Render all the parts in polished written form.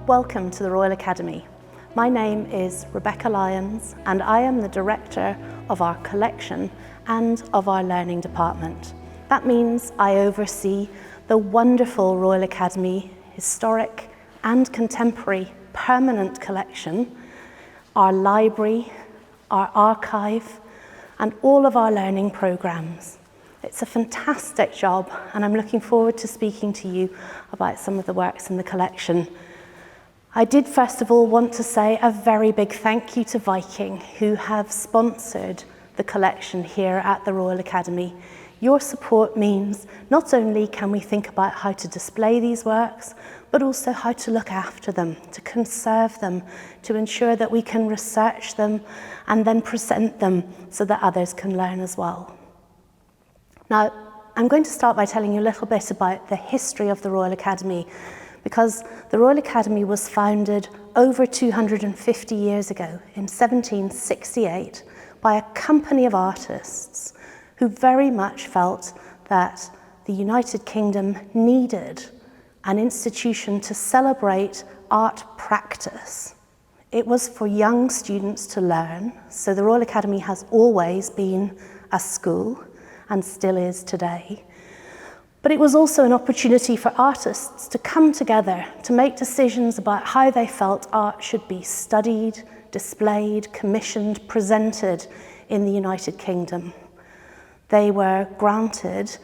Welcome to the Royal Academy. My name is Rebecca Lyons and I am the Director of our collection and of our learning department. That means I oversee the wonderful Royal Academy historic and contemporary permanent collection, our library, our archive, and all of our learning programs. It's a fantastic job and I'm looking forward to speaking to you about some of the works in the collection. I did first of all want to say a very big thank you to Viking, who have sponsored the collection here at the Royal Academy. Your support means not only can we think about how to display these works, but also how to look after them, to conserve them, to ensure that we can research them and then present them so that others can learn as well. Now, I'm going to start by telling you a little bit about the history of the Royal Academy, because the Royal Academy was founded over 250 years ago in 1768 by a company of artists who very much felt that the United Kingdom needed an institution to celebrate art practice. It was for young students to learn, so the Royal Academy has always been a school and still is today. But it was also an opportunity for artists to come together to make decisions about how they felt art should be studied, displayed, commissioned, presented in the United Kingdom. They were granted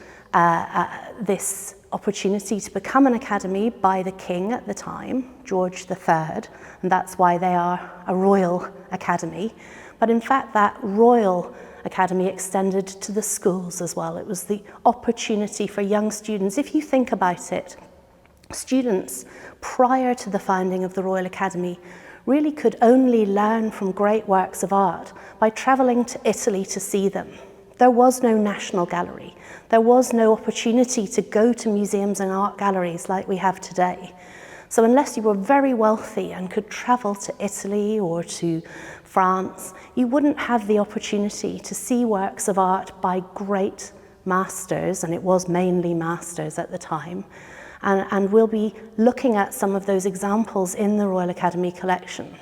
this opportunity to become an academy by the king at the time, George III, and that's why they are a royal academy. But in fact, that royal academy extended to the schools as well. It was the opportunity for young students. If you think about it, students prior to the founding of the Royal Academy really could only learn from great works of art by travelling to Italy to see them. There was no national gallery. There was no opportunity to go to museums and art galleries like we have today. So unless you were very wealthy and could travel to Italy or to France, you wouldn't have the opportunity to see works of art by great masters, and it was mainly masters at the time. And we'll be looking at some of those examples in the Royal Academy collection.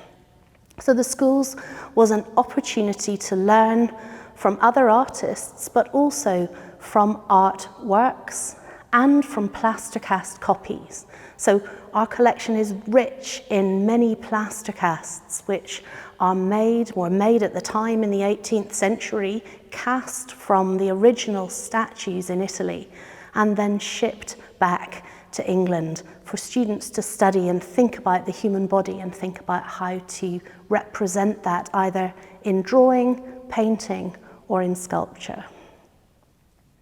So the schools was an opportunity to learn from other artists, but also from art works and from plaster cast copies. So our collection is rich in many plaster casts which were made at the time in the 18th century, cast from the original statues in Italy and then shipped back to England for students to study and think about the human body and think about how to represent that either in drawing, painting, or in sculpture.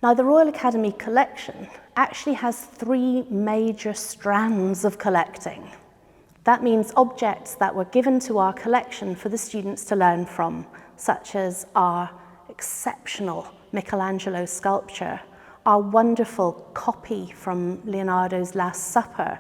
Now, the Royal Academy collection actually has three major strands of collecting. That means objects that were given to our collection for the students to learn from, such as our exceptional Michelangelo sculpture, our wonderful copy from Leonardo's Last Supper,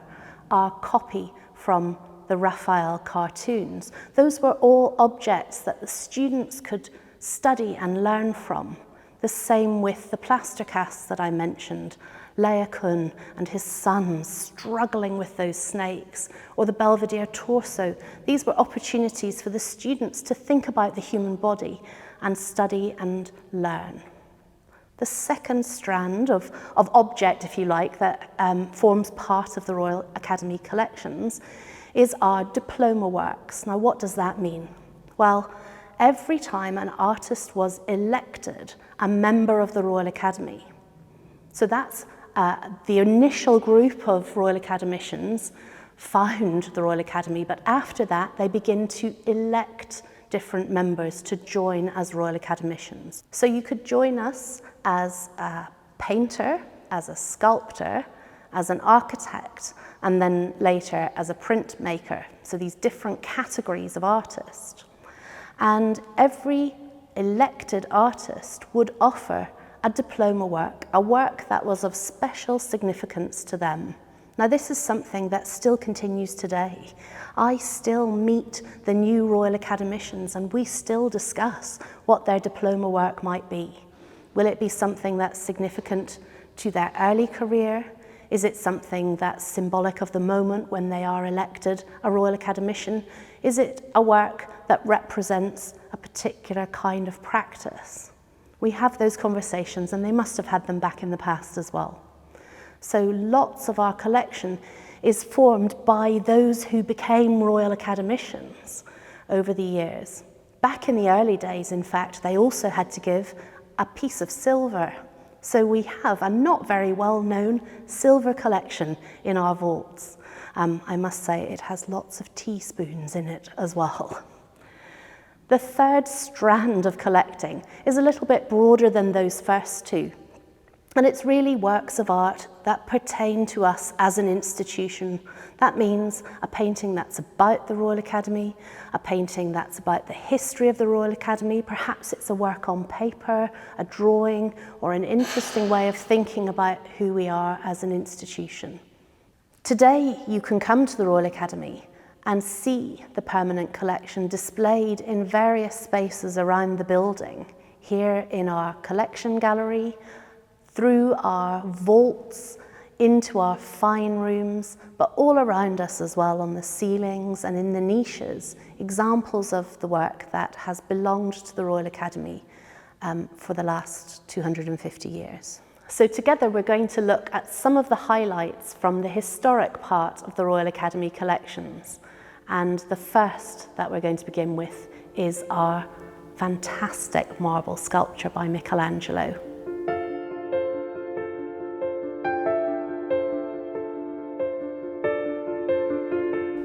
our copy from the Raphael cartoons. Those were all objects that the students could study and learn from. The same with the plaster casts that I mentioned, Laocoon and his sons struggling with those snakes, or the Belvedere torso. These were opportunities for the students to think about the human body and study and learn. The second strand of object, if you like, that forms part of the Royal Academy collections is our diploma works. Now, what does that mean? Well, every time an artist was elected a member of the Royal Academy, so that's the initial group of Royal Academicians found the Royal Academy, but after that they begin to elect different members to join as Royal Academicians. So you could join us as a painter, as a sculptor, as an architect, and then later as a printmaker. So these different categories of artist. And every elected artist would offer a diploma work, a work that was of special significance to them. Now, this is something that still continues today. I still meet the new Royal Academicians and we still discuss what their diploma work might be. Will it be something that's significant to their early career? Is it something that's symbolic of the moment when they are elected a Royal Academician? Is it a work that represents a particular kind of practice? We have those conversations, and they must have had them back in the past as well. So lots of our collection is formed by those who became Royal Academicians over the years. Back in the early days, in fact, they also had to give a piece of silver. So we have a not very well-known silver collection in our vaults. I must say it has lots of teaspoons in it as well. The third strand of collecting is a little bit broader than those first two. And it's really works of art that pertain to us as an institution. That means a painting that's about the Royal Academy, a painting that's about the history of the Royal Academy. Perhaps it's a work on paper, a drawing, or an interesting way of thinking about who we are as an institution. Today, you can come to the Royal Academy and see the permanent collection displayed in various spaces around the building, here in our collection gallery, through our vaults, into our fine rooms, but all around us as well, on the ceilings and in the niches, examples of the work that has belonged to the Royal Academy for the last 250 years. So together we're going to look at some of the highlights from the historic part of the Royal Academy collections. And the first that we're going to begin with is our fantastic marble sculpture by Michelangelo.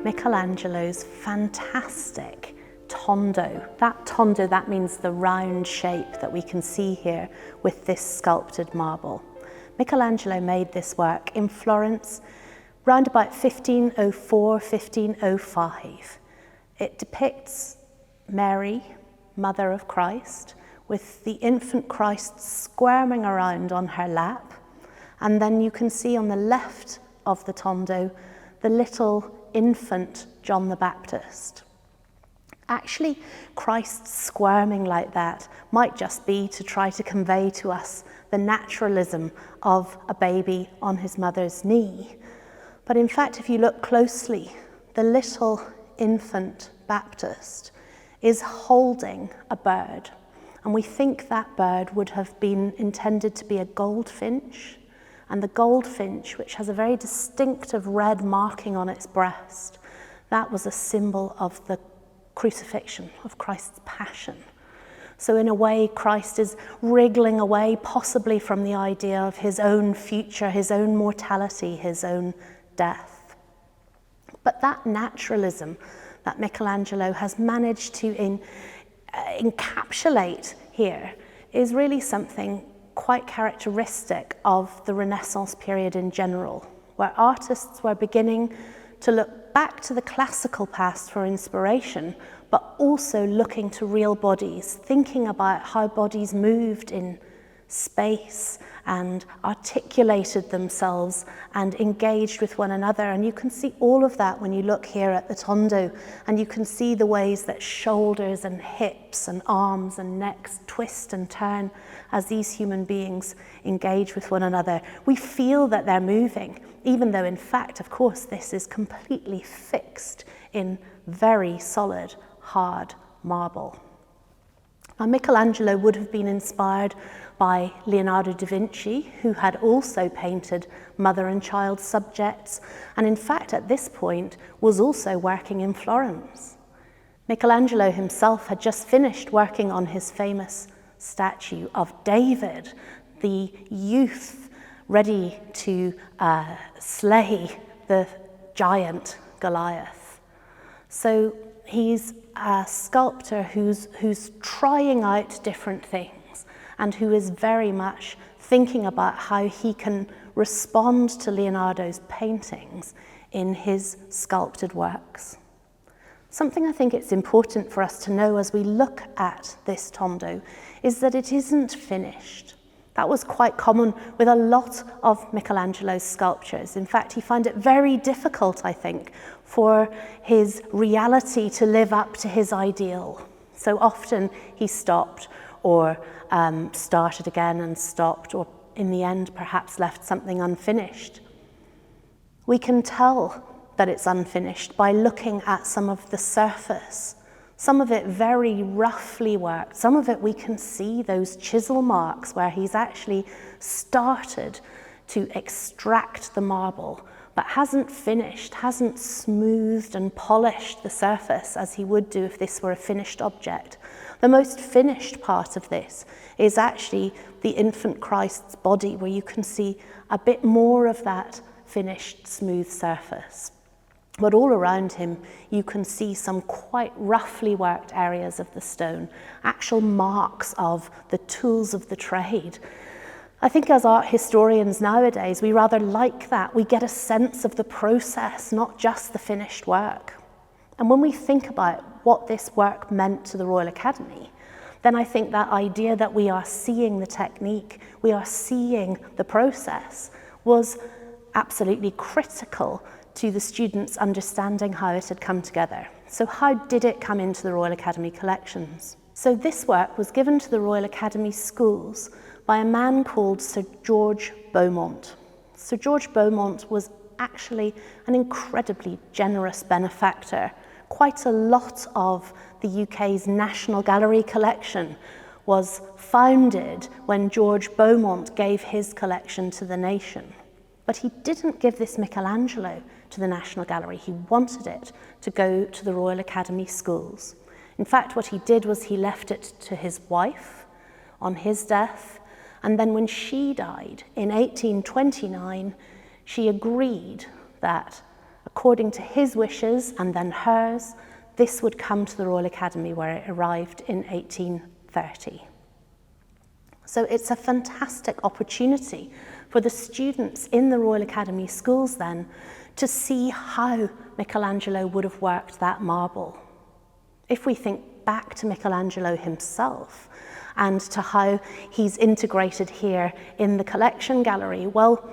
Michelangelo's fantastic Tondo. That Tondo, that means the round shape that we can see here with this sculpted marble. Michelangelo made this work in Florence round about 1504, 1505. It depicts Mary, Mother of Christ, with the infant Christ squirming around on her lap. And then you can see on the left of the Tondo the little infant John the Baptist. Actually, Christ squirming like that might just be to try to convey to us the naturalism of a baby on his mother's knee. But in fact, if you look closely, the little infant Baptist is holding a bird. And we think that bird would have been intended to be a goldfinch. And the goldfinch, which has a very distinctive red marking on its breast, that was a symbol of the crucifixion, of Christ's passion. So in a way, Christ is wriggling away possibly from the idea of his own future, his own mortality, his own death. But that naturalism that Michelangelo has managed to encapsulate here is really something quite characteristic of the Renaissance period in general, where artists were beginning to look back to the classical past for inspiration, but also looking to real bodies, thinking about how bodies moved in space and articulated themselves and engaged with one another. And you can see all of that when you look here at the Tondo, and you can see the ways that shoulders and hips and arms and necks twist and turn as these human beings engage with one another. We feel that they're moving, even though in fact, of course, this is completely fixed in very solid, hard marble. Now, Michelangelo would have been inspired by Leonardo da Vinci, who had also painted mother and child subjects, and in fact at this point was also working in Florence. Michelangelo himself had just finished working on his famous statue of David, the youth ready to slay the giant Goliath. So he's a sculptor who's trying out different things, and who is very much thinking about how he can respond to Leonardo's paintings in his sculpted works. Something I think it's important for us to know as we look at this Tondo is that it isn't finished. That was quite common with a lot of Michelangelo's sculptures. In fact, he found it very difficult, I think, for his reality to live up to his ideal. So often he stopped, or started again and stopped, or in the end perhaps left something unfinished. We can tell that it's unfinished by looking at some of the surface, some of it very roughly worked, some of it we can see those chisel marks where he's actually started to extract the marble, but hasn't finished, hasn't smoothed and polished the surface as he would do if this were a finished object. The most finished part of this is actually the infant Christ's body, where you can see a bit more of that finished smooth surface. But all around him, you can see some quite roughly worked areas of the stone, actual marks of the tools of the trade. I think as art historians nowadays, we rather like that. We get a sense of the process, not just the finished work. And when we think about what this work meant to the Royal Academy, then I think that idea that we are seeing the technique, we are seeing the process, was absolutely critical to the students understanding how it had come together. So how did it come into the Royal Academy collections? So this work was given to the Royal Academy schools by a man called Sir George Beaumont. Sir George Beaumont was actually an incredibly generous benefactor. Quite a lot of the UK's National Gallery collection was founded when George Beaumont gave his collection to the nation. But he didn't give this Michelangelo to the National Gallery. He wanted it to go to the Royal Academy schools. In fact, what he did was he left it to his wife on his death, and then when she died in 1829, she agreed that, according to his wishes and then hers, this would come to the Royal Academy, where it arrived in 1830. So it's a fantastic opportunity for the students in the Royal Academy schools then to see how Michelangelo would have worked that marble. If we think back to Michelangelo himself and to how he's integrated here in the collection gallery, well,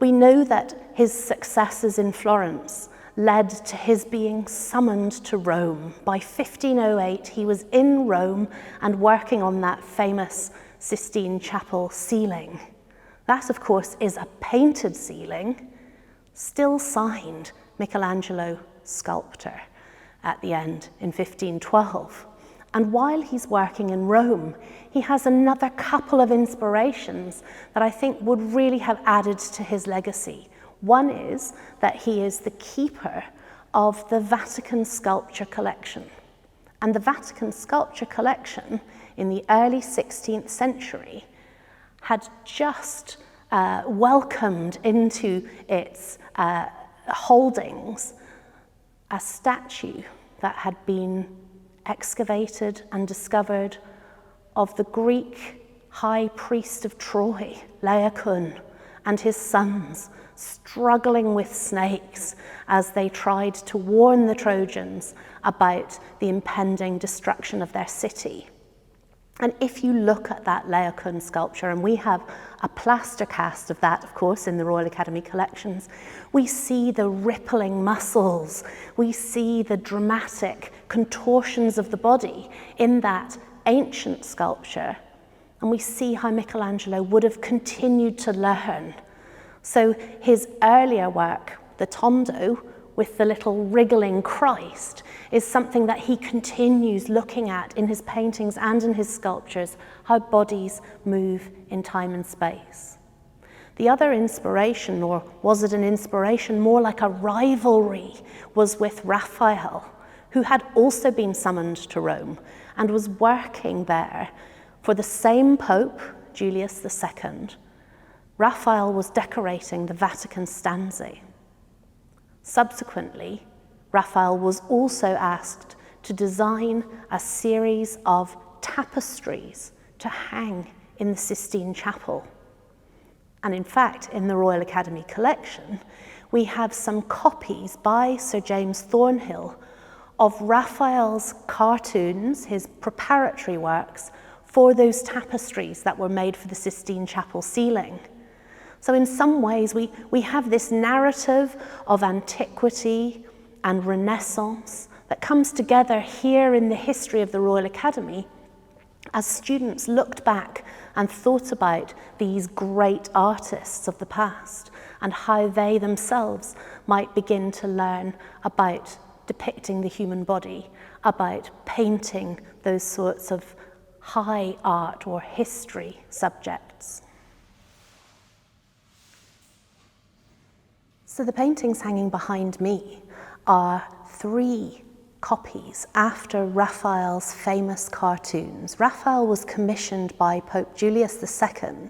we know that his successes in Florence led to his being summoned to Rome. By 1508, he was in Rome and working on that famous Sistine Chapel ceiling. That, of course, is a painted ceiling, still signed Michelangelo Sculptor at the end in 1512. And while he's working in Rome, he has another couple of inspirations that I think would really have added to his legacy. One is that he is the keeper of the Vatican sculpture collection. And the Vatican sculpture collection in the early 16th century had just welcomed into its holdings a statue that had been excavated and discovered of the Greek high priest of Troy, Laocoon, and his sons struggling with snakes as they tried to warn the Trojans about the impending destruction of their city. And if you look at that Laocoon sculpture, and we have a plaster cast of that, of course, in the Royal Academy collections, we see the rippling muscles, we see the dramatic contortions of the body in that ancient sculpture, and we see how Michelangelo would have continued to learn. So his earlier work, the Tondo, with the little wriggling Christ, is something that he continues looking at in his paintings and in his sculptures, how bodies move in time and space. The other inspiration, or was it an inspiration more like a rivalry, was with Raphael, who had also been summoned to Rome and was working there for the same Pope, Julius II. Raphael was decorating the Vatican stanze. Subsequently, Raphael was also asked to design a series of tapestries to hang in the Sistine Chapel. And in fact, in the Royal Academy collection, we have some copies by Sir James Thornhill of Raphael's cartoons, his preparatory works, for those tapestries that were made for the Sistine Chapel ceiling. So in some ways, we have this narrative of antiquity and Renaissance that comes together here in the history of the Royal Academy. as students looked back and thought about these great artists of the past and how they themselves might begin to learn about depicting the human body, about painting those sorts of high art or history subjects. So the paintings hanging behind me are 3 copies after Raphael's famous cartoons. Raphael was commissioned by Pope Julius II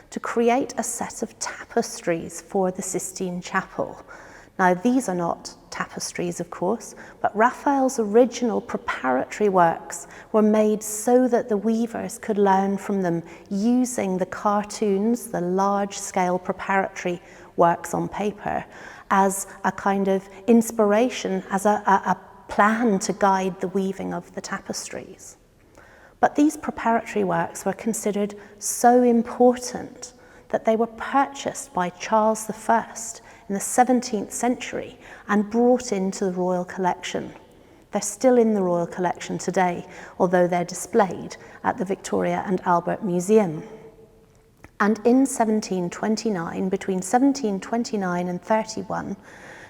to create a set of tapestries for the Sistine Chapel. Now, these are not tapestries, of course, but Raphael's original preparatory works were made so that the weavers could learn from them using the cartoons, the large-scale preparatory works on paper, as a kind of inspiration, as a plan to guide the weaving of the tapestries. But these preparatory works were considered so important that they were purchased by Charles I in the 17th century and brought into the royal collection. They're still in the royal collection today, although they're displayed at the Victoria and Albert Museum. And in 1729, between 1729 and 31,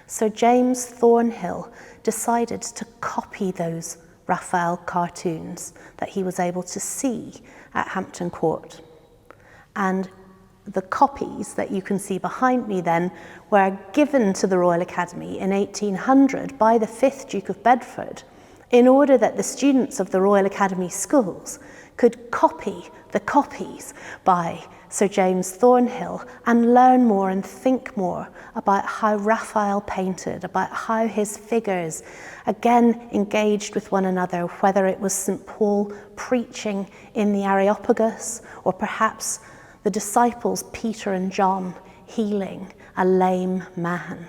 Sir James Thornhill decided to copy those Raphael cartoons that he was able to see at Hampton Court. And the copies that you can see behind me then were given to the Royal Academy in 1800 by the 5th Duke of Bedford in order that the students of the Royal Academy schools could copy the copies by Sir James Thornhill and learn more and think more about how Raphael painted, about how his figures again engaged with one another, whether it was St. Paul preaching in the Areopagus or perhaps the disciples Peter and John healing a lame man.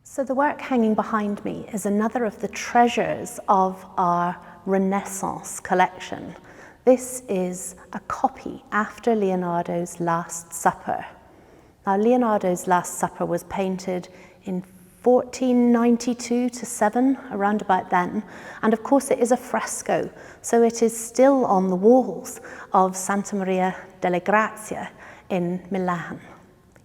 So the work hanging behind me is another of the treasures of our Renaissance collection. This is a copy after Leonardo's Last Supper. Now, Leonardo's Last Supper was painted in 1492 to 7, around about then, and of course it is a fresco, so it is still on the walls of Santa Maria delle Grazie in Milan.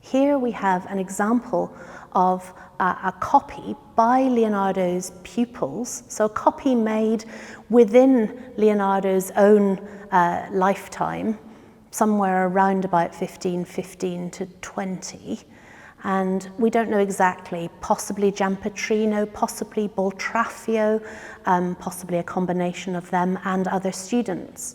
Here we have an example of a copy by Leonardo's pupils, so a copy made within Leonardo's own lifetime, somewhere around about 1515 to 20. And we don't know exactly, possibly Giampetrino, possibly Boltraffio, possibly a combination of them and other students.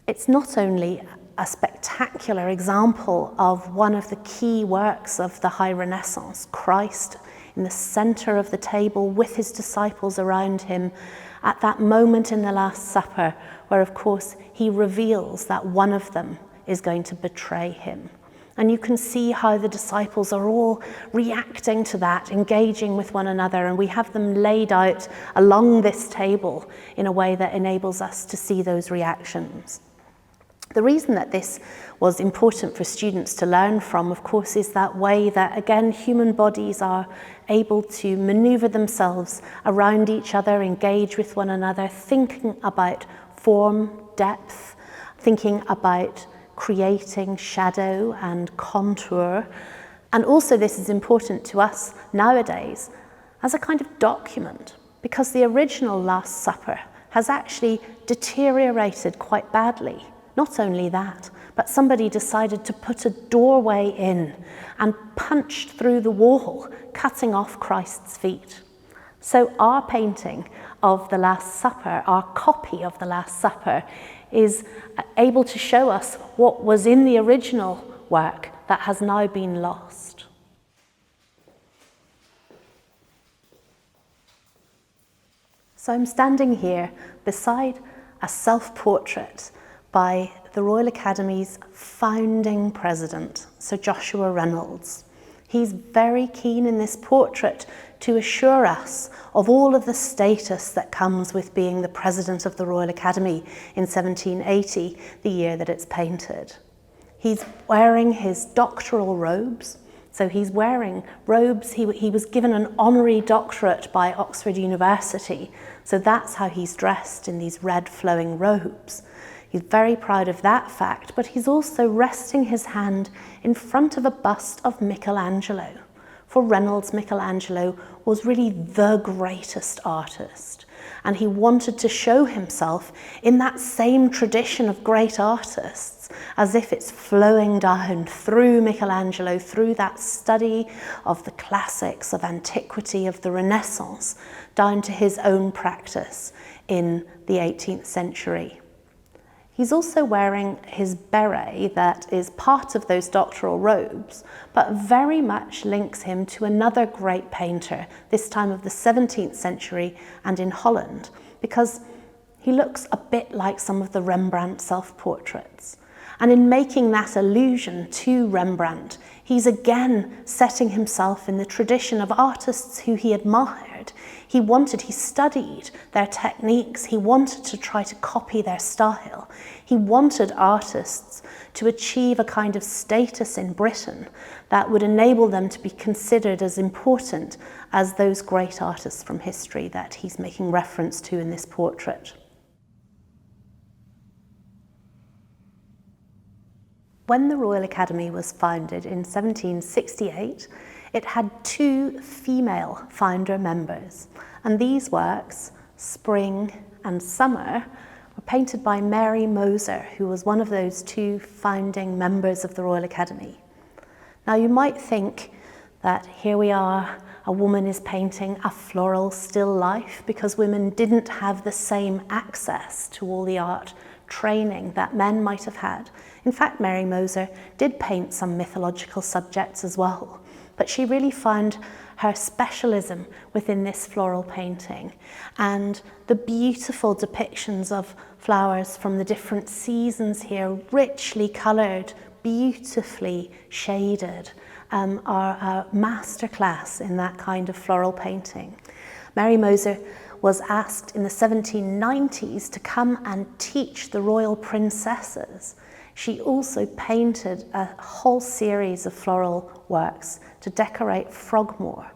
It's not only a spectacular example of one of the key works of the High Renaissance, Christ in the center of the table with his disciples around him at that moment in the Last Supper where, of course, he reveals that one of them is going to betray him. And you can see how the disciples are all reacting to that, engaging with one another, and we have them laid out along this table in a way that enables us to see those reactions. The reason that this was important for students to learn from, of course, is that way that, again, human bodies are able to maneuver themselves around each other, engage with one another, thinking about form, depth, thinking about creating shadow and contour. And also this is important to us nowadays as a kind of document, because the original Last Supper has actually deteriorated quite badly. Not only that, but somebody decided to put a doorway in and punched through the wall, cutting off Christ's feet. So our painting of the Last Supper, our copy of the Last Supper, is able to show us what was in the original work that has now been lost. So I'm standing here beside a self-portrait by the Royal Academy's founding president, Sir Joshua Reynolds. He's very keen in this portrait to assure us of all of the status that comes with being the president of the Royal Academy in 1780, the year that it's painted. He's wearing his doctoral robes, So he's wearing robes. He was given an honorary doctorate by Oxford University. So that's how he's dressed, in these red flowing robes. He's very proud of that fact, but he's also resting his hand in front of a bust of Michelangelo. For Reynolds, Michelangelo was really the greatest artist, and he wanted to show himself in that same tradition of great artists, as if it's flowing down through Michelangelo, through that study of the classics, of antiquity, of the Renaissance, down to his own practice in the 18th century. He's also wearing his beret that is part of those doctoral robes, but very much links him to another great painter, this time of the 17th century and in Holland, because he looks a bit like some of the Rembrandt self-portraits. And in making that allusion to Rembrandt, he's again setting himself in the tradition of artists who he admired. He studied their techniques. He wanted to try to copy their style. He wanted artists to achieve a kind of status in Britain that would enable them to be considered as important as those great artists from history that he's making reference to in this portrait. When the Royal Academy was founded in 1768, it had 2 female founder members, and these works, Spring and Summer, were painted by Mary Moser, who was one of those 2 founding members of the Royal Academy. Now you might think that here we are, a woman is painting a floral still life, because women didn't have the same access to all the art training that men might have had. In fact, Mary Moser did paint some mythological subjects as well, but she really found her specialism within this floral painting, and the beautiful depictions of flowers from the different seasons here, richly coloured, beautifully shaded, are a masterclass in that kind of floral painting. Mary Moser was asked in the 1790s to come and teach the royal princesses. She also painted a whole series of floral works to decorate Frogmore.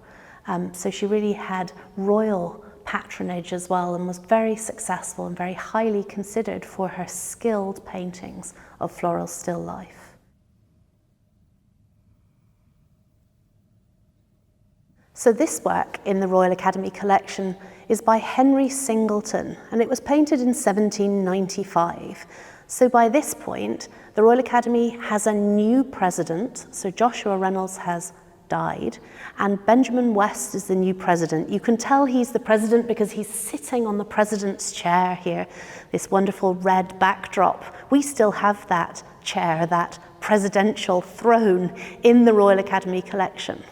So she really had royal patronage as well, and was very successful and very highly considered for her skilled paintings of floral still life. So this work in the Royal Academy collection is by Henry Singleton, and it was painted in 1795. So by this point, the Royal Academy has a new president. So Joshua Reynolds has died, and Benjamin West is the new president. You can tell he's the president because he's sitting on the president's chair here, this wonderful red backdrop. We still have that chair, that presidential throne in the Royal Academy collection.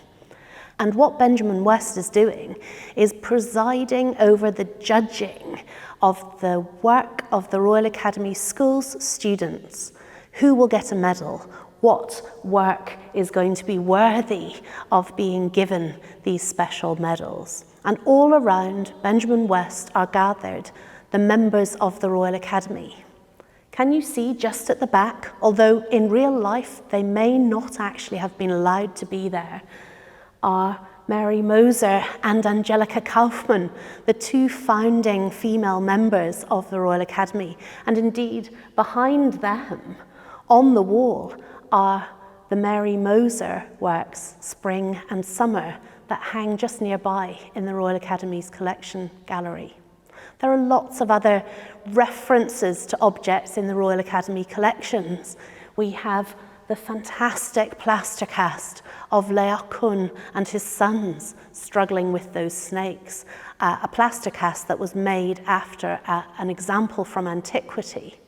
And what Benjamin West is doing is presiding over the judging of the work of the Royal Academy School's students. Who will get a medal? What work is going to be worthy of being given these special medals? And all around Benjamin West are gathered the members of the Royal Academy. Can you see just at the back, although in real life they may not actually have been allowed to be there, are Mary Moser and Angelica Kaufmann, the 2 founding female members of the Royal Academy. And indeed, behind them, on the wall, are the Mary Moser works, Spring and Summer, that hang just nearby in the Royal Academy's collection gallery. There are lots of other references to objects in the Royal Academy collections. We have the fantastic plaster cast of Laocoon and his sons struggling with those snakes, a plaster cast that was made after an example from antiquity.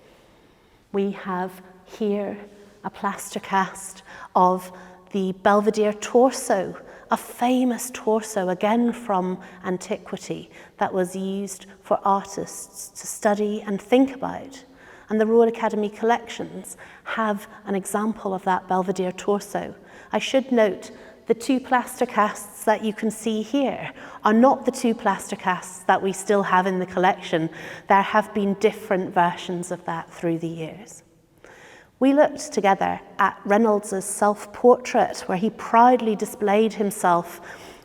We have here a plaster cast of the Belvedere torso, a famous torso again from antiquity that was used for artists to study and think about. And the Royal Academy collections have an example of that Belvedere torso. I should note the 2 plaster casts that you can see here are not the 2 plaster casts that we still have in the collection. There have been different versions of that through the years. We looked together at Reynolds' self-portrait, where he proudly displayed himself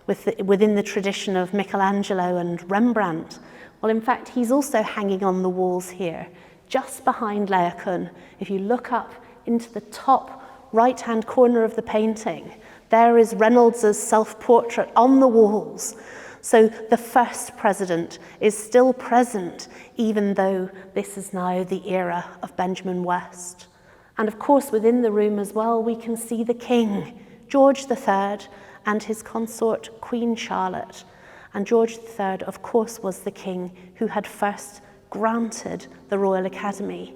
within the tradition of Michelangelo and Rembrandt. Well, in fact, he's also hanging on the walls here, just behind Laocoon. If you look up into the top right-hand corner of the painting, there is Reynolds' self-portrait on the walls. So the first president is still present, even though this is now the era of Benjamin West. And of course, within the room as well, we can see the king, George III, and his consort, Queen Charlotte. And George III, of course, was the king who had first granted the Royal Academy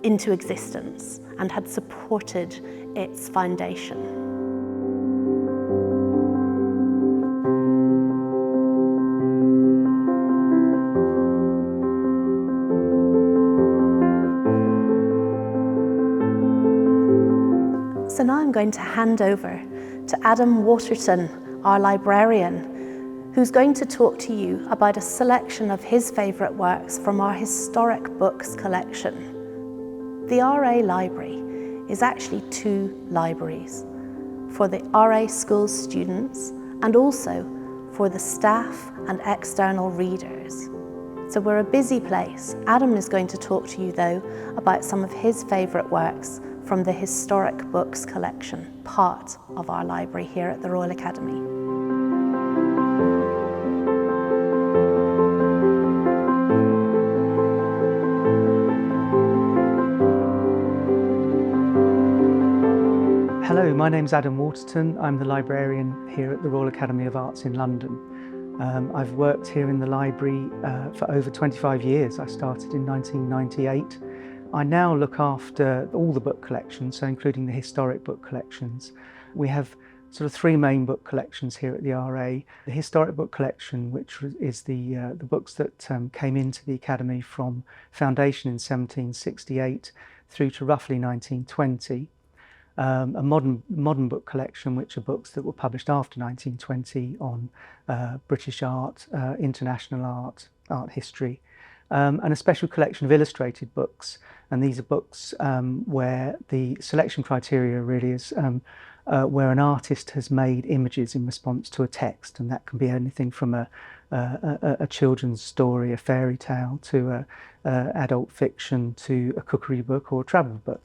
into existence and had supported its foundation. So now I'm going to hand over to Adam Waterton, our librarian, who's going to talk to you about a selection of his favourite works from our historic books collection. The RA Library is actually two libraries, for the RA School students and also for the staff and external readers. So we're a busy place. Adam is going to talk to you though about some of his favourite works from the historic books collection, part of our library here at the Royal Academy. Hello, my name's Adam Waterton. I'm the librarian here at the Royal Academy of Arts in London. I've worked here in the library for over 25 years. I started in 1998. I now look after all the book collections, so including the historic book collections. We have sort of three main book collections here at the RA. The historic book collection, which is the books that came into the Academy from foundation in 1768 through to roughly 1920. A modern book collection, which are books that were published after 1920 on British art, international art, art history, and a special collection of illustrated books. And these are books where the selection criteria really is where an artist has made images in response to a text, and that can be anything from a children's story, a fairy tale, to adult fiction, to a cookery book or a travel book.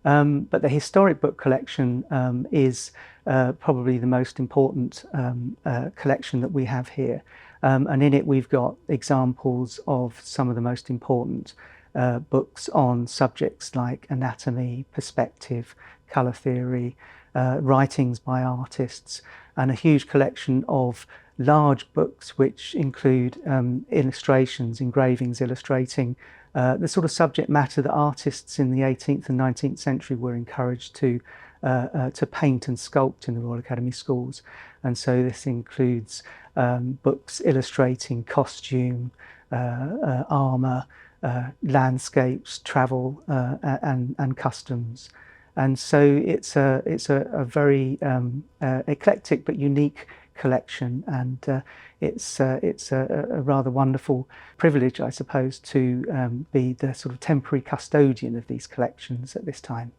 But the historic book collection is probably the most important collection that we have here. And in it we've got examples of some of the most important books on subjects like anatomy, perspective, colour theory, writings by artists, and a huge collection of large books which include illustrations, engravings illustrating the sort of subject matter that artists in the 18th and 19th century were encouraged to paint and sculpt in the Royal Academy schools. And so this includes books illustrating costume, armour, landscapes, travel, and customs. And so it's a very eclectic but unique collection, and it's a rather wonderful privilege, I suppose, to be the sort of temporary custodian of these collections at this time.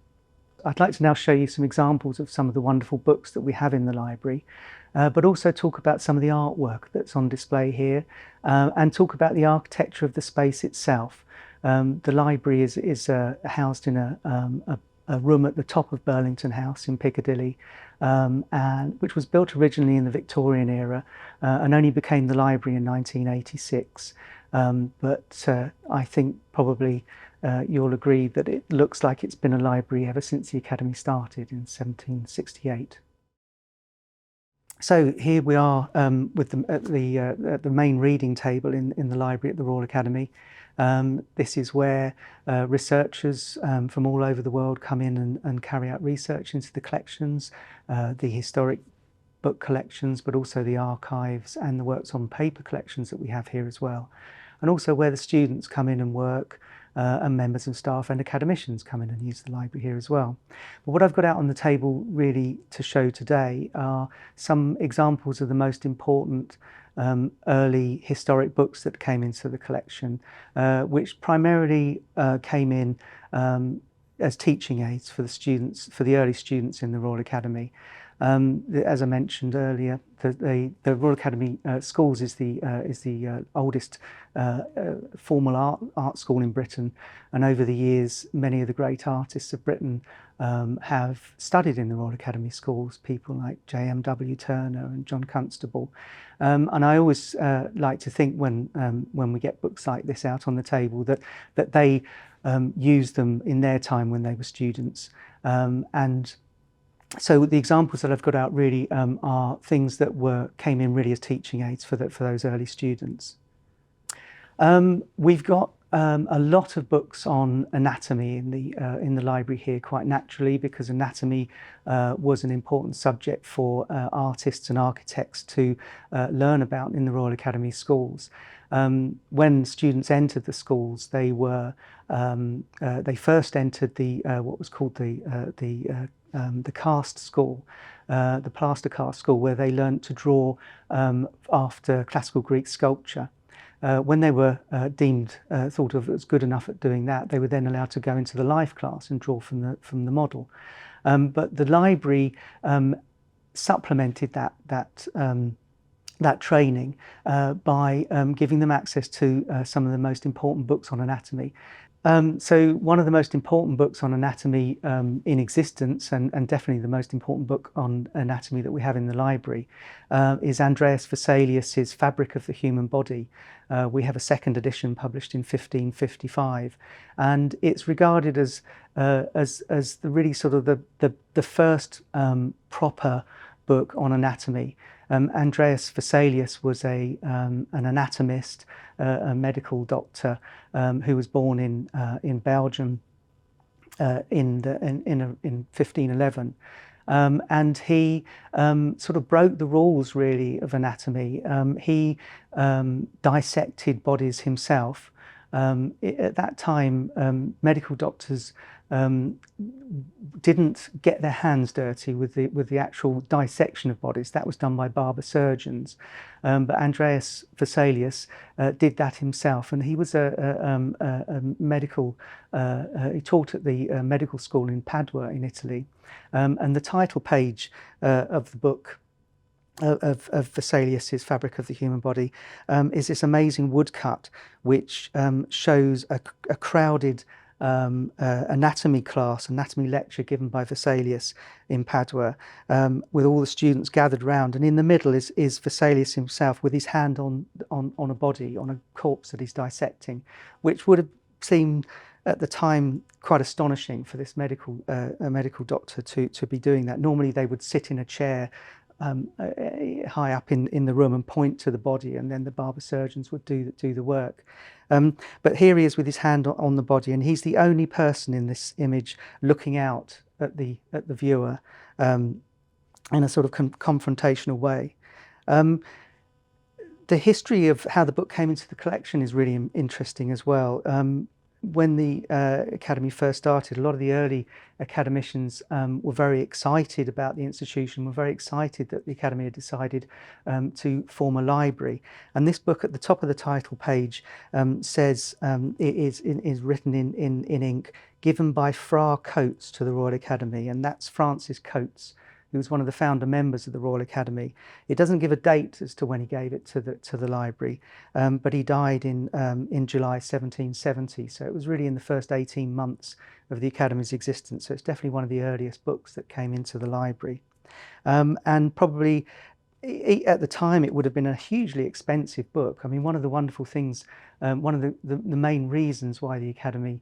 I'd like to now show you some examples of some of the wonderful books that we have in the library, but also talk about some of the artwork that's on display here, and talk about the architecture of the space itself. The library is housed in a room at the top of Burlington House in Piccadilly, and which was built originally in the Victorian era and only became the library in 1986. But I think probably you'll agree that it looks like it's been a library ever since the Academy started in 1768. So here we are with the main reading table in the library at the Royal Academy. This is where researchers from all over the world come in and carry out research into the collections, the historic book collections, but also the archives and the works on paper collections that we have here as well. And also where the students come in and work, and members of staff and academicians come in and use the library here as well. But what I've got out on the table really to show today are some examples of the most important early historic books that came into the collection, which primarily came in as teaching aids for the students, for the early students in the Royal Academy. As I mentioned earlier, the Royal Academy Schools is the oldest formal art school in Britain, and over the years many of the great artists of Britain have studied in the Royal Academy Schools, people like J.M.W. Turner and John Constable. And I always like to think when we get books like this out on the table that they used them in their time when they were students. And so the examples that I've got out really are things that came in really as teaching aids for those early students. We've got a lot of books on anatomy in the library here, quite naturally, because anatomy was an important subject for artists and architects to learn about in the Royal Academy Schools. When students entered the schools, they first entered what was called the cast school, the plaster cast school, where they learnt to draw after classical Greek sculpture. When they were thought of as good enough at doing that, they were then allowed to go into the life class and draw from the model. But the library supplemented that training by giving them access to some of the most important books on anatomy. So one of the most important books on anatomy in existence, and definitely the most important book on anatomy that we have in the library, is Andreas Vesalius's Fabric of the Human Body. We have a second edition published in 1555, and it's regarded as the really sort of the first proper book on anatomy. Andreas Vesalius was an anatomist, a medical doctor who was born in Belgium in 1511, and he sort of broke the rules really of anatomy. He dissected bodies himself. At that time, medical doctors didn't get their hands dirty with the actual dissection of bodies. That was done by barber surgeons, but Andreas Vesalius did that himself, and he was a medical. He taught at the medical school in Padua in Italy, and the title page of the book of Vesalius's Fabric of the Human Body is this amazing woodcut which shows a crowded anatomy lecture given by Vesalius in Padua, with all the students gathered round, and in the middle is Vesalius himself with his hand on a body, on a corpse that he's dissecting, which would have seemed at the time quite astonishing for this medical doctor to be doing that. Normally they would sit in a chair high up in the room and point to the body, and then the barber surgeons would do the work. But here he is with his hand on the body, and he's the only person in this image looking out at the viewer in a sort of confrontational way. The history of how the book came into the collection is really interesting as well. When the Academy first started, a lot of the early academicians were very excited about the institution, were very excited that the Academy had decided to form a library. And this book at the top of the title page says, it is written in ink, given by Fra Coates to the Royal Academy, and that's Francis Coates, who was one of the founder members of the Royal Academy. It doesn't give a date as to when he gave it to the library, but he died in July 1770, so it was really in the first 18 months of the Academy's existence, so it's definitely one of the earliest books that came into the library. And probably at the time it would have been a hugely expensive book. I mean, one of the wonderful things, one of the main reasons why the Academy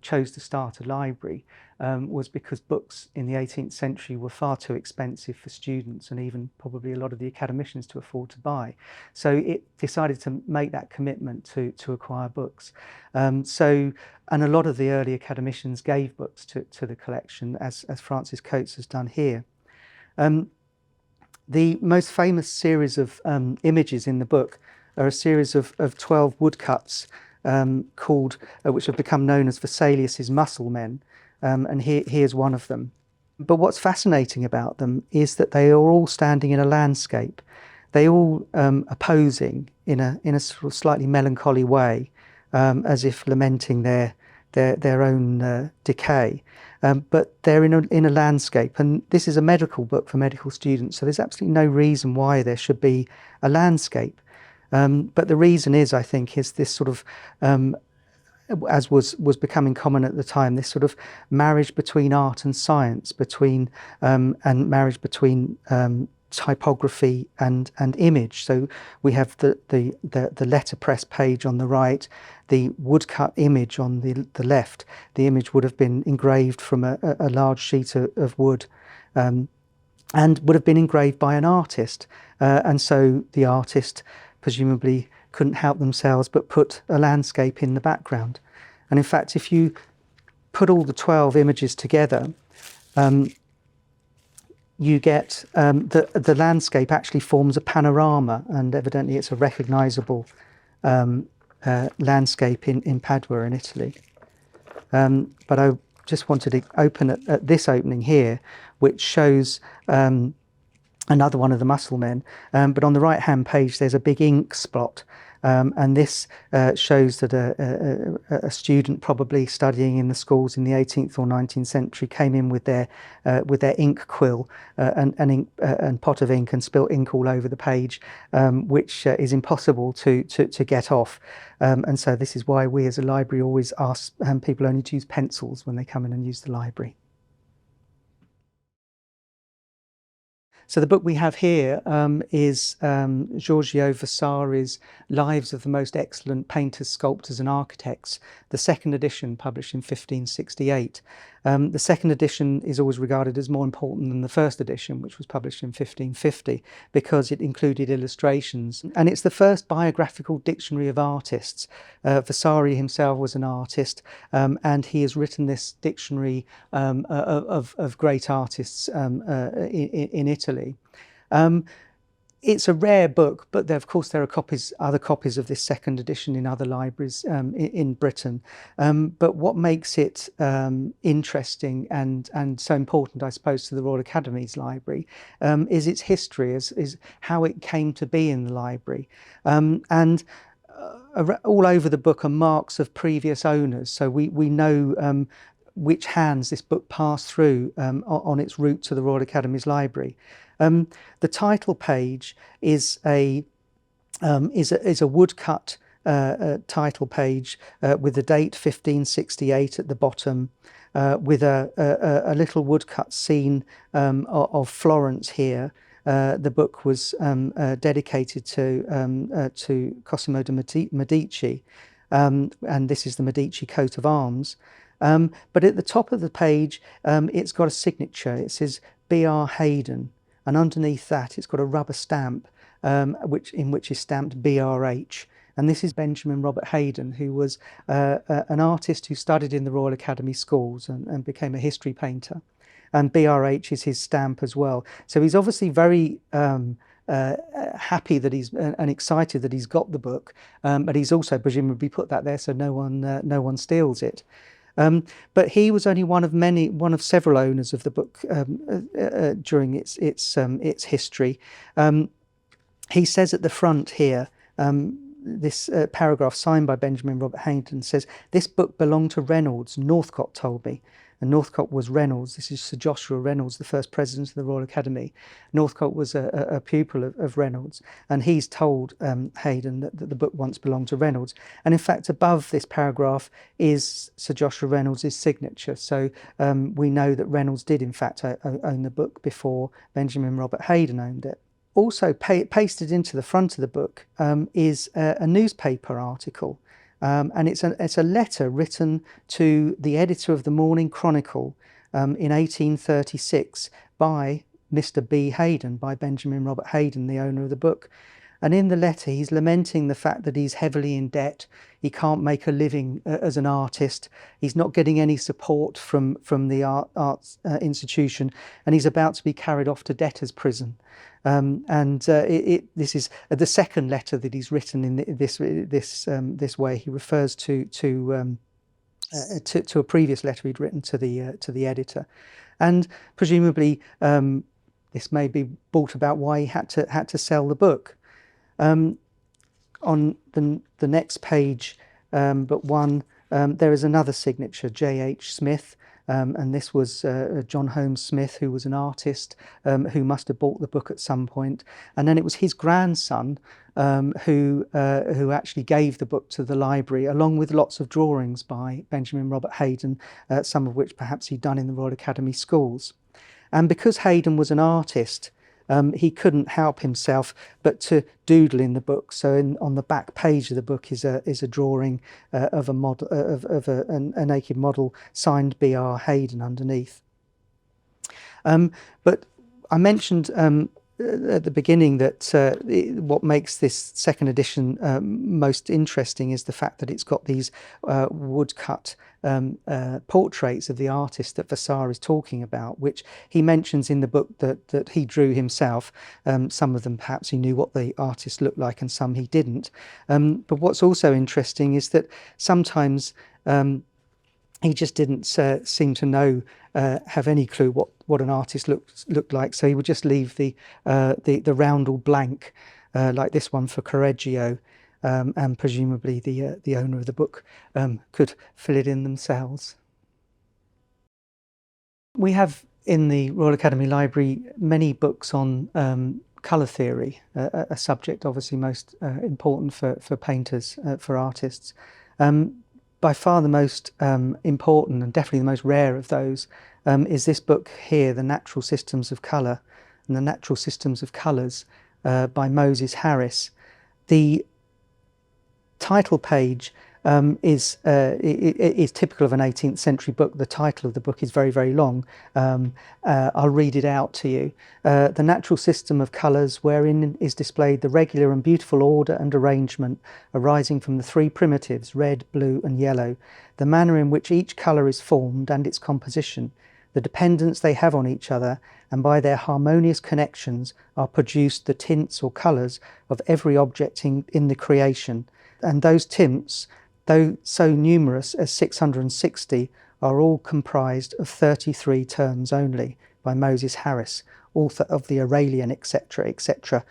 chose to start a library was because books in the 18th century were far too expensive for students and even probably a lot of the academicians to afford to buy. So it decided to make that commitment to acquire books. And a lot of the early academicians gave books to the collection, as Francis Coates has done here. The most famous series of images in the book are a series of 12 woodcuts which have become known as Vesalius's Muscle Men, and here's one of them. But what's fascinating about them is that they are all standing in a landscape. They all are posing in a sort of slightly melancholy way, as if lamenting their their own decay. But they're in a landscape, and this is a medical book for medical students, so there's absolutely no reason why there should be a landscape. But the reason is, I think, is this sort of, as was becoming common at the time, this sort of marriage between art and science, and marriage between typography and image. So we have the letterpress page on the right, the woodcut image on the left. The image would have been engraved from a large sheet of wood, and would have been engraved by an artist, and so the artist presumably couldn't help themselves but put a landscape in the background. And in fact, if you put all the 12 images together, you get the landscape actually forms a panorama, and evidently it's a recognisable landscape in Padua in Italy. But I just wanted to open at this opening here, which shows another one of the Muscle Men, but on the right hand page there's a big ink spot, and this shows that a student probably studying in the schools in the 18th or 19th century came in with their ink quill and pot of ink and spilt ink all over the page, which is impossible to get off, and so this is why we as a library always ask people only to use pencils when they come in and use the library. So the book we have here is Giorgio Vasari's Lives of the Most Excellent Painters, Sculptors and Architects, the second edition published in 1568. The second edition is always regarded as more important than the first edition, which was published in 1550, because it included illustrations. And it's the first biographical dictionary of artists. Vasari himself was an artist, and he has written this dictionary of great artists in Italy. It's a rare book, but of course there are other copies of this second edition in other libraries in Britain. But what makes it interesting and so important, I suppose, to the Royal Academy's library is its history, is how it came to be in the library. And all over the book are marks of previous owners, so we know which hands this book passed through on its route to the Royal Academy's library. The title page is a woodcut title page with the date 1568 at the bottom, with a little woodcut scene of Florence here. The book was dedicated to Cosimo de' Medici, and this is the Medici coat of arms. But at the top of the page, it's got a signature. It says B.R. Hayden, and underneath that it's got a rubber stamp in which is stamped B.R.H. And this is Benjamin Robert Hayden, who was an artist who studied in the Royal Academy schools and became a history painter. And B.R.H. is his stamp as well. So he's obviously very happy that and excited that he's got the book, but he's also presumably put that there so no one steals it. But he was only one of several owners of the book during its history. He says at the front here, this paragraph signed by Benjamin Robert Hayden says, "This book belonged to Reynolds, Northcote told me." And Northcote was Reynolds. This is Sir Joshua Reynolds, the first president of the Royal Academy. Northcote was a pupil of Reynolds, and he's told Hayden that the book once belonged to Reynolds. And in fact, above this paragraph is Sir Joshua Reynolds' signature. So we know that Reynolds did in fact own the book before Benjamin Robert Hayden owned it. Also pasted into the front of the book is a newspaper article. And it's a letter written to the editor of the Morning Chronicle in 1836 by Mr. B. Hayden, by Benjamin Robert Hayden, the owner of the book. And in the letter, he's lamenting the fact that he's heavily in debt. He can't make a living as an artist. He's not getting any support from the arts institution, and he's about to be carried off to debtor's prison. This is the second letter that he's written in this way. He refers to a previous letter he'd written to the editor, and presumably this may be brought about why he had to sell the book. On the next page, but one there is another signature, J.H. Smith, and this was John Holmes Smith, who was an artist who must have bought the book at some point. And then it was his grandson who actually gave the book to the library, along with lots of drawings by Benjamin Robert Haydon, some of which perhaps he'd done in the Royal Academy schools. And because Haydon was an artist, he couldn't help himself but to doodle in the book. So on the back page of the book is a drawing of a model of a naked model signed B.R. Haydon underneath. But I mentioned at the beginning that what makes this second edition most interesting is the fact that it's got these woodcut portraits of the artist that Vasari is talking about, which he mentions in the book that he drew himself. Some of them perhaps he knew what the artist looked like and some he didn't. But what's also interesting is that sometimes he just didn't seem to know, have any clue what an artist looked like. So he would just leave the roundel blank, like this one for Correggio, and presumably the owner of the book could fill it in themselves. We have in the Royal Academy Library many books on colour theory, a subject obviously most important for painters, for artists. By far the most important and definitely the most rare of those is this book here, The Natural Systems of Colour and the Natural Systems of Colours by Moses Harris. The title page is typical of an 18th century book. The title of the book is very, very long. I'll read it out to you. The natural system of colours, wherein is displayed the regular and beautiful order and arrangement arising from the three primitives, red, blue and yellow, the manner in which each colour is formed and its composition, the dependence they have on each other, and by their harmonious connections are produced the tints or colours of every object in the creation. And those tints, though so numerous as 660, are all comprised of 33 terms only, by Moses Harris, author of the Aurelian, etc., etc.,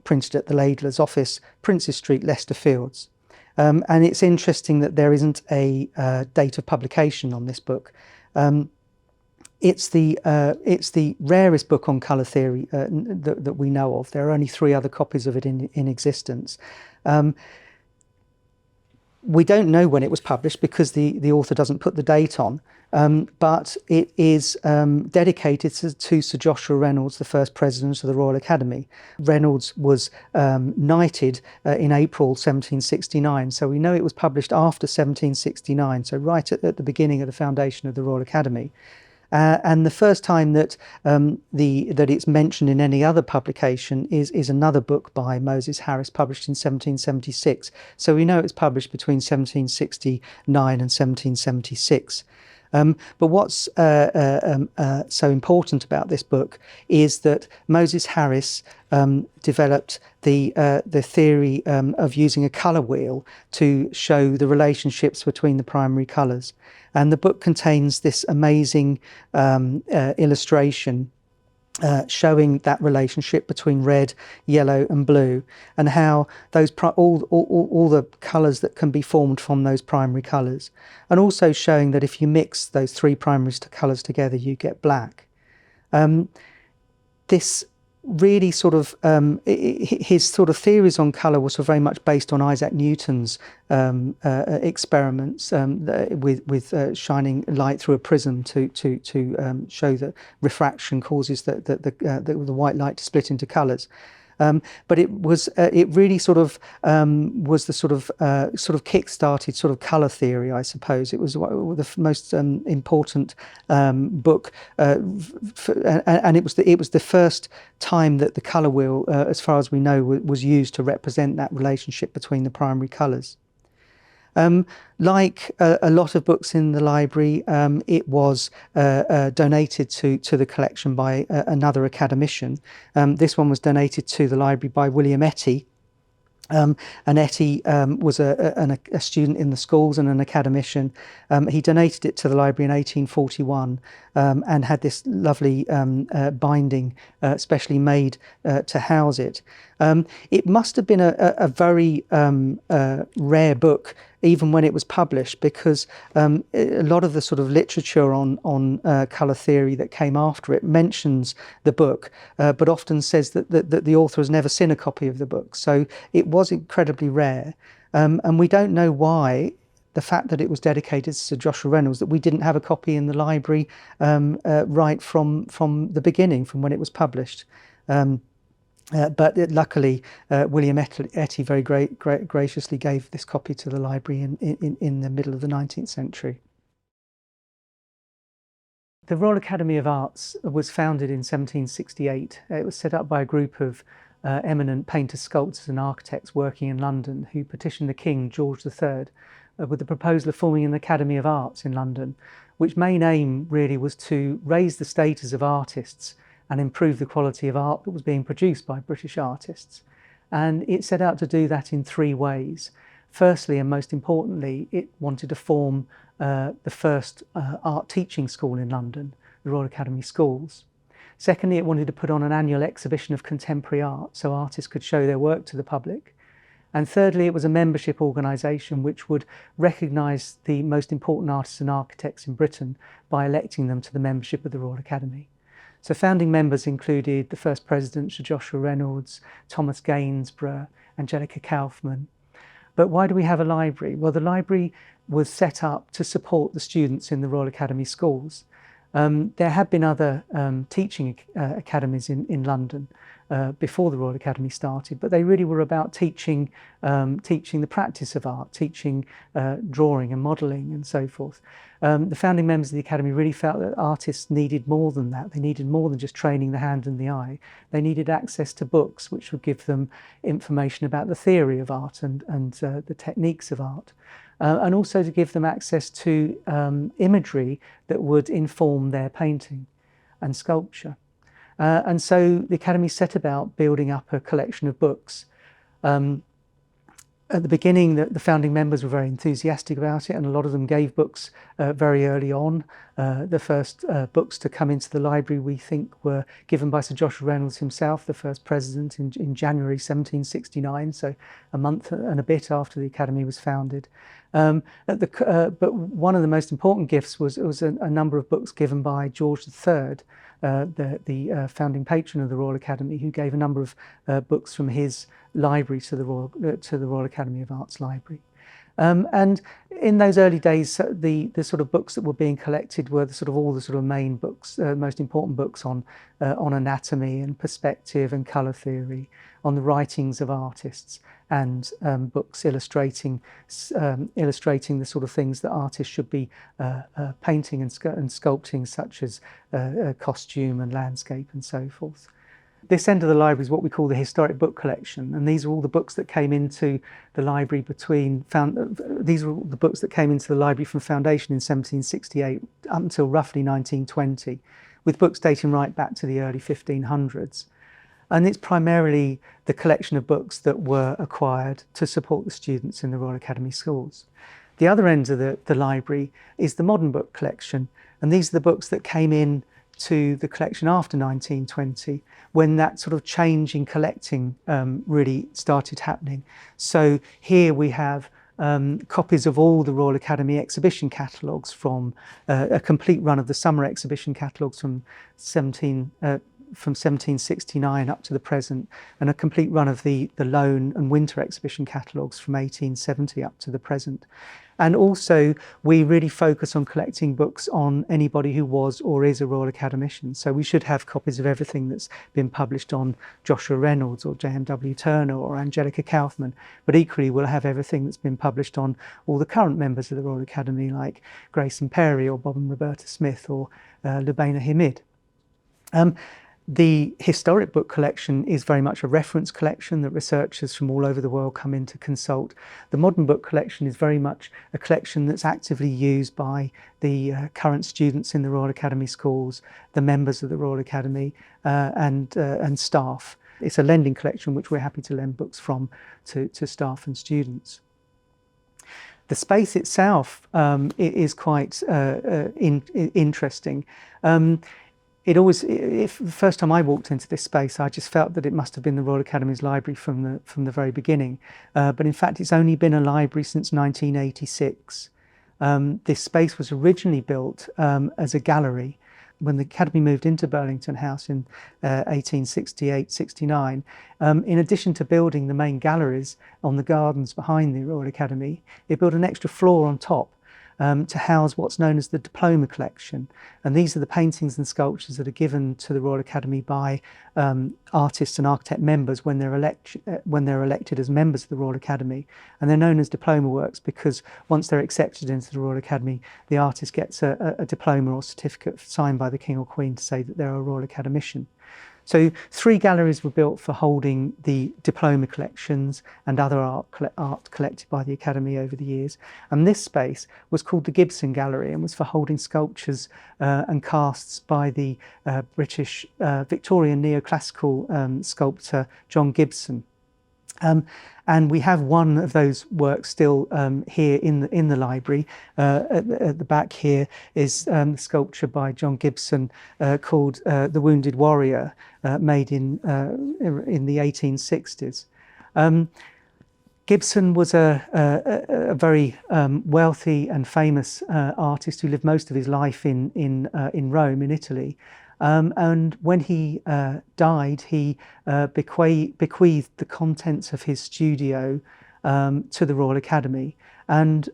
printed at the Laidler's office, Princes Street, Leicester Fields. And it's interesting that there isn't a date of publication on this book. It's the rarest book on colour theory that we know of. There are only 3 other copies of it in existence. We don't know when it was published because the author doesn't put the date on, but it is dedicated to Sir Joshua Reynolds, the first president of the Royal Academy. Reynolds was knighted in April 1769, so we know it was published after 1769, so right at the beginning of the foundation of the Royal Academy. And the first time that it's mentioned in any other publication is another book by Moses Harris, published in 1776. So we know it's published between 1769 and 1776. But what's so important about this book is that Moses Harris developed the theory of using a colour wheel to show the relationships between the primary colours. And the book contains this amazing illustration showing that relationship between red, yellow and blue, and how those all the colours that can be formed from those primary colours, and also showing that if you mix those 3 primary colours together you get black. This really sort of his sort of theories on colour was very much based on Isaac Newton's experiments with shining light through a prism to show that refraction causes the white light to split into colours. But it really sort of was the sort of kick-started sort of colour theory, I suppose. It was the most important book, and it was the first time that the colour wheel, as far as we know, was used to represent that relationship between the primary colours. Like a lot of books in the library, it was donated to the collection by another academician. This one was donated to the library by William Etty. And Etty was a student in the schools and an academician. He donated it to the library in 1841 and had this lovely binding specially made to house it. It must have been a very rare book even when it was published, because a lot of the sort of literature on colour theory that came after it mentions the book, but often says that the author has never seen a copy of the book. So it was incredibly rare, and we don't know why. The fact that it was dedicated to Sir Joshua Reynolds, that we didn't have a copy in the library right from the beginning, from when it was published. But luckily, William Etty very graciously gave this copy to the library in the middle of the 19th century. The Royal Academy of Arts was founded in 1768. It was set up by a group of eminent painters, sculptors and architects working in London who petitioned the King, George III, with the proposal of forming an Academy of Arts in London, which main aim really was to raise the status of artists and improve the quality of art that was being produced by British artists. And it set out to do that in three ways. Firstly, and most importantly, it wanted to form the first art teaching school in London, the Royal Academy Schools. Secondly, it wanted to put on an annual exhibition of contemporary art so artists could show their work to the public. And thirdly, it was a membership organisation which would recognise the most important artists and architects in Britain by electing them to the membership of the Royal Academy. So founding members included the first president, Sir Joshua Reynolds, Thomas Gainsborough, Angelica Kauffman. But why do we have a library? Well, the library was set up to support the students in the Royal Academy schools. There had been other teaching academies in London before the Royal Academy started, but they really were about teaching the practice of art, teaching drawing and modelling and so forth. The founding members of the Academy really felt that artists needed more than that. They needed more than just training the hand and the eye. They needed access to books which would give them information about the theory of art and the techniques of art. And also to give them access to imagery that would inform their painting and sculpture. And so the Academy set about building up a collection of books. At the beginning, the founding members were very enthusiastic about it, and a lot of them gave books very early on. The first books to come into the library, we think, were given by Sir Joshua Reynolds himself, the first president, in January 1769, so a month and a bit after the Academy was founded. But one of the most important gifts was a number of books given by George III, the founding patron of the Royal Academy, who gave a number of books from his library to the Royal Academy of Arts library. And in those early days, the sort of books that were being collected were all the main books, most important books on anatomy and perspective and colour theory, on the writings of artists, and books illustrating the sort of things that artists should be painting and sculpting, such as costume and landscape and so forth. This end of the library is what we call the historic book collection, and these are all the books that came into the library from foundation in 1768 up until roughly 1920, with books dating right back to the early 1500s. And it's primarily the collection of books that were acquired to support the students in the Royal Academy schools. The other end of the library is the modern book collection, and these are the books that came in to the collection after 1920, when that sort of change in collecting really started happening. So here we have copies of all the Royal Academy exhibition catalogues, from a complete run of the summer exhibition catalogues from 1769 up to the present, and a complete run of the loan and winter exhibition catalogues from 1870 up to the present. And also, we really focus on collecting books on anybody who was or is a Royal Academician. So we should have copies of everything that's been published on Joshua Reynolds or J.M.W. Turner or Angelica Kauffman. But equally, we'll have everything that's been published on all the current members of the Royal Academy, like Grayson Perry or Bob and Roberta Smith or Lubaina Hamid. The historic book collection is very much a reference collection that researchers from all over the world come in to consult. The modern book collection is very much a collection that's actively used by the current students in the Royal Academy schools, the members of the Royal Academy and staff. It's a lending collection which we're happy to lend books from to staff and students. The space itself is quite interesting. the first time I walked into this space, I just felt that it must have been the Royal Academy's library from the very beginning. But in fact, it's only been a library since 1986. This space was originally built as a gallery. When the Academy moved into Burlington House in 1868-69, in addition to building the main galleries on the gardens behind the Royal Academy, it built an extra floor on top to house what's known as the diploma collection. And these are the paintings and sculptures that are given to the Royal Academy by artists and architect members when they're elected as members of the Royal Academy. And they're known as diploma works because once they're accepted into the Royal Academy, the artist gets a diploma or certificate signed by the King or Queen to say that they're a Royal Academician. So 3 galleries were built for holding the diploma collections and other art collected by the Academy over the years. And this space was called the Gibson Gallery and was for holding sculptures and casts by the British Victorian neoclassical sculptor John Gibson. And we have one of those works still here in the library. At the back here is the sculpture by John Gibson called The Wounded Warrior, made in the 1860s. Gibson was a very wealthy and famous artist who lived most of his life in Rome, in Italy. And when he died, he bequeathed the contents of his studio to the Royal Academy and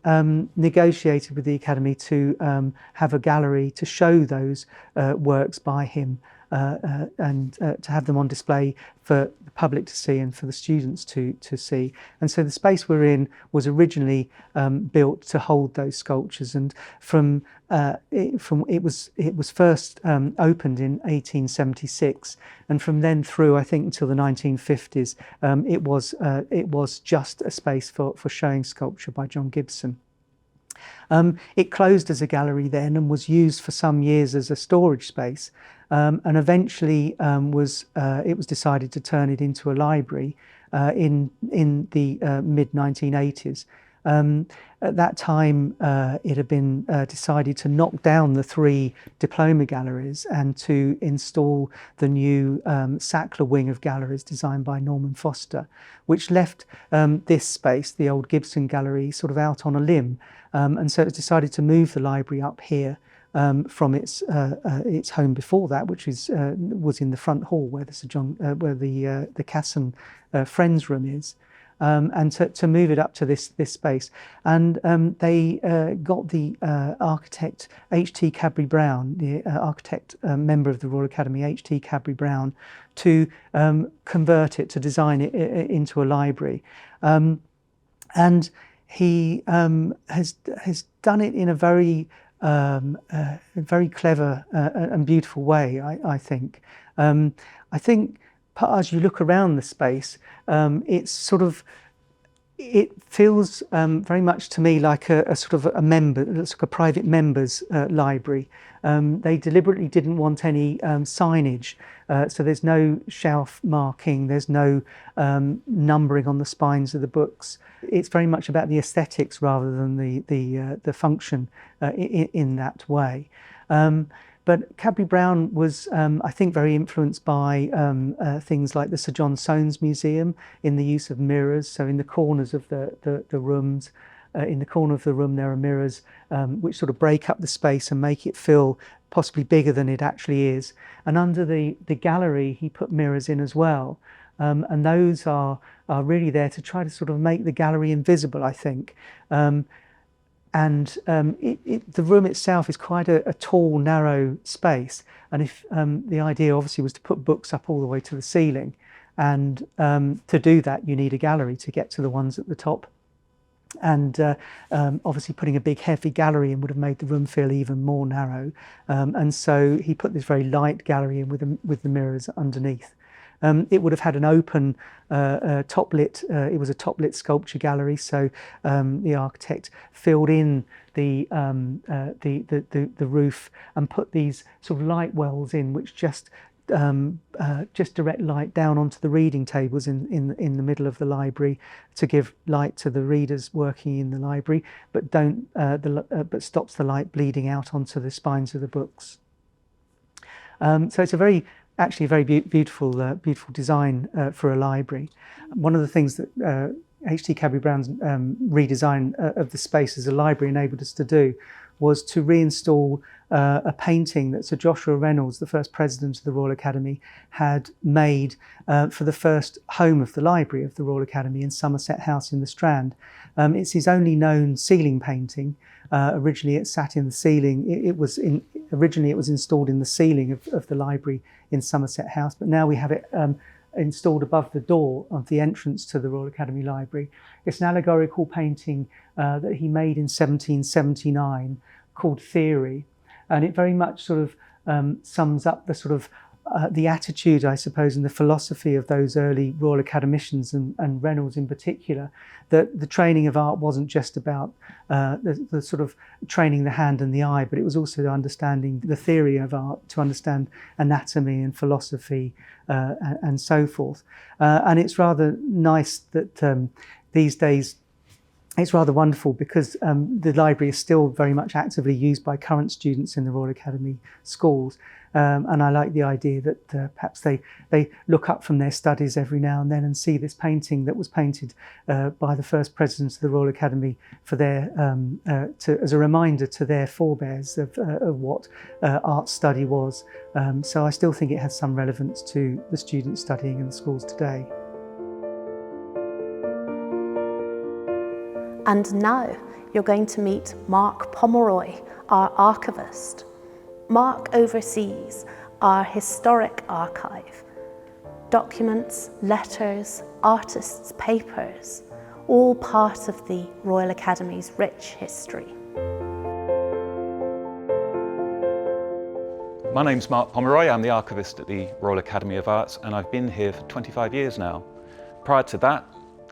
negotiated with the Academy to have a gallery to show those works by him and to have them on display for the public to see and for the students to see. And so the space we're in was originally built to hold those sculptures, and it was first opened in 1876, and from then through I think until the 1950s it was just a space for showing sculpture by John Gibson. It closed as a gallery then and was used for some years as a storage space, and eventually it was decided to turn it into a library in the mid-1980s. At that time it had been decided to knock down the 3 diploma galleries and to install the new Sackler wing of galleries designed by Norman Foster, which left this space, the old Gibson Gallery, sort of out on a limb. And so it was decided to move the library up here from its home before that, which was in the front hall where the Casson Friends Room is, and to move it up to this space. And they got the architect H.T. Cadbury Brown, the architect member of the Royal Academy, H.T. Cadbury Brown, to convert it, to design it into a library. And he has done it in a very clever and beautiful way, I think. I think as you look around the space, it feels very much to me like a sort of it's like a private members library. They deliberately didn't want any signage, so there's no shelf marking, there's no numbering on the spines of the books. It's very much about the aesthetics rather than the function in that way. But Cadbury Brown was, I think, very influenced by things like the Sir John Soanes Museum in the use of mirrors. So in the corners of the rooms, in the corner of the room there are mirrors which sort of break up the space and make it feel possibly bigger than it actually is. And under the gallery he put mirrors in as well. And those are really there to try to sort of make the gallery invisible, I think. The room itself is quite a tall, narrow space, and if the idea obviously was to put books up all the way to the ceiling, and to do that you need a gallery to get to the ones at the top. And obviously putting a big heavy gallery in would have made the room feel even more narrow, and so he put this very light gallery in with the mirrors underneath. It would have had an open top-lit, it was a top-lit sculpture gallery, so the architect filled in the roof and put these sort of light wells in, which just direct light down onto the reading tables in the middle of the library to give light to the readers working in the library, but but stops the light bleeding out onto the spines of the books. So it's actually a very beautiful design for a library. One of the things that H.T. Cadbury-Brown's redesign of the space as a library enabled us to do was to reinstall a painting that Sir Joshua Reynolds, the first president of the Royal Academy, had made for the first home of the library of the Royal Academy in Somerset House in the Strand. It's his only known ceiling painting. Originally it sat in the ceiling. Originally it was installed in the ceiling of the library in Somerset House, but now we have it installed above the door of the entrance to the Royal Academy Library. It's an allegorical painting that he made in 1779 called Theory, and it very much sort of sums up the sort of the attitude, I suppose, and the philosophy of those early Royal Academicians and Reynolds in particular, that the training of art wasn't just about the sort of training the hand and the eye, but it was also understanding the theory of art, to understand anatomy and philosophy and so forth. And it's rather nice that these days, it's rather wonderful because the library is still very much actively used by current students in the Royal Academy schools. And I like the idea that perhaps they look up from their studies every now and then and see this painting that was painted by the first presidents of the Royal Academy for their as a reminder to their forebears of what art study was. So I still think it has some relevance to the students studying in the schools today. And now you're going to meet Mark Pomeroy, our archivist. Mark oversees our historic archive. Documents, letters, artists' papers, all part of the Royal Academy's rich history. My name's Mark Pomeroy. I'm the archivist at the Royal Academy of Arts, and I've been here for 25 years now. Prior to that,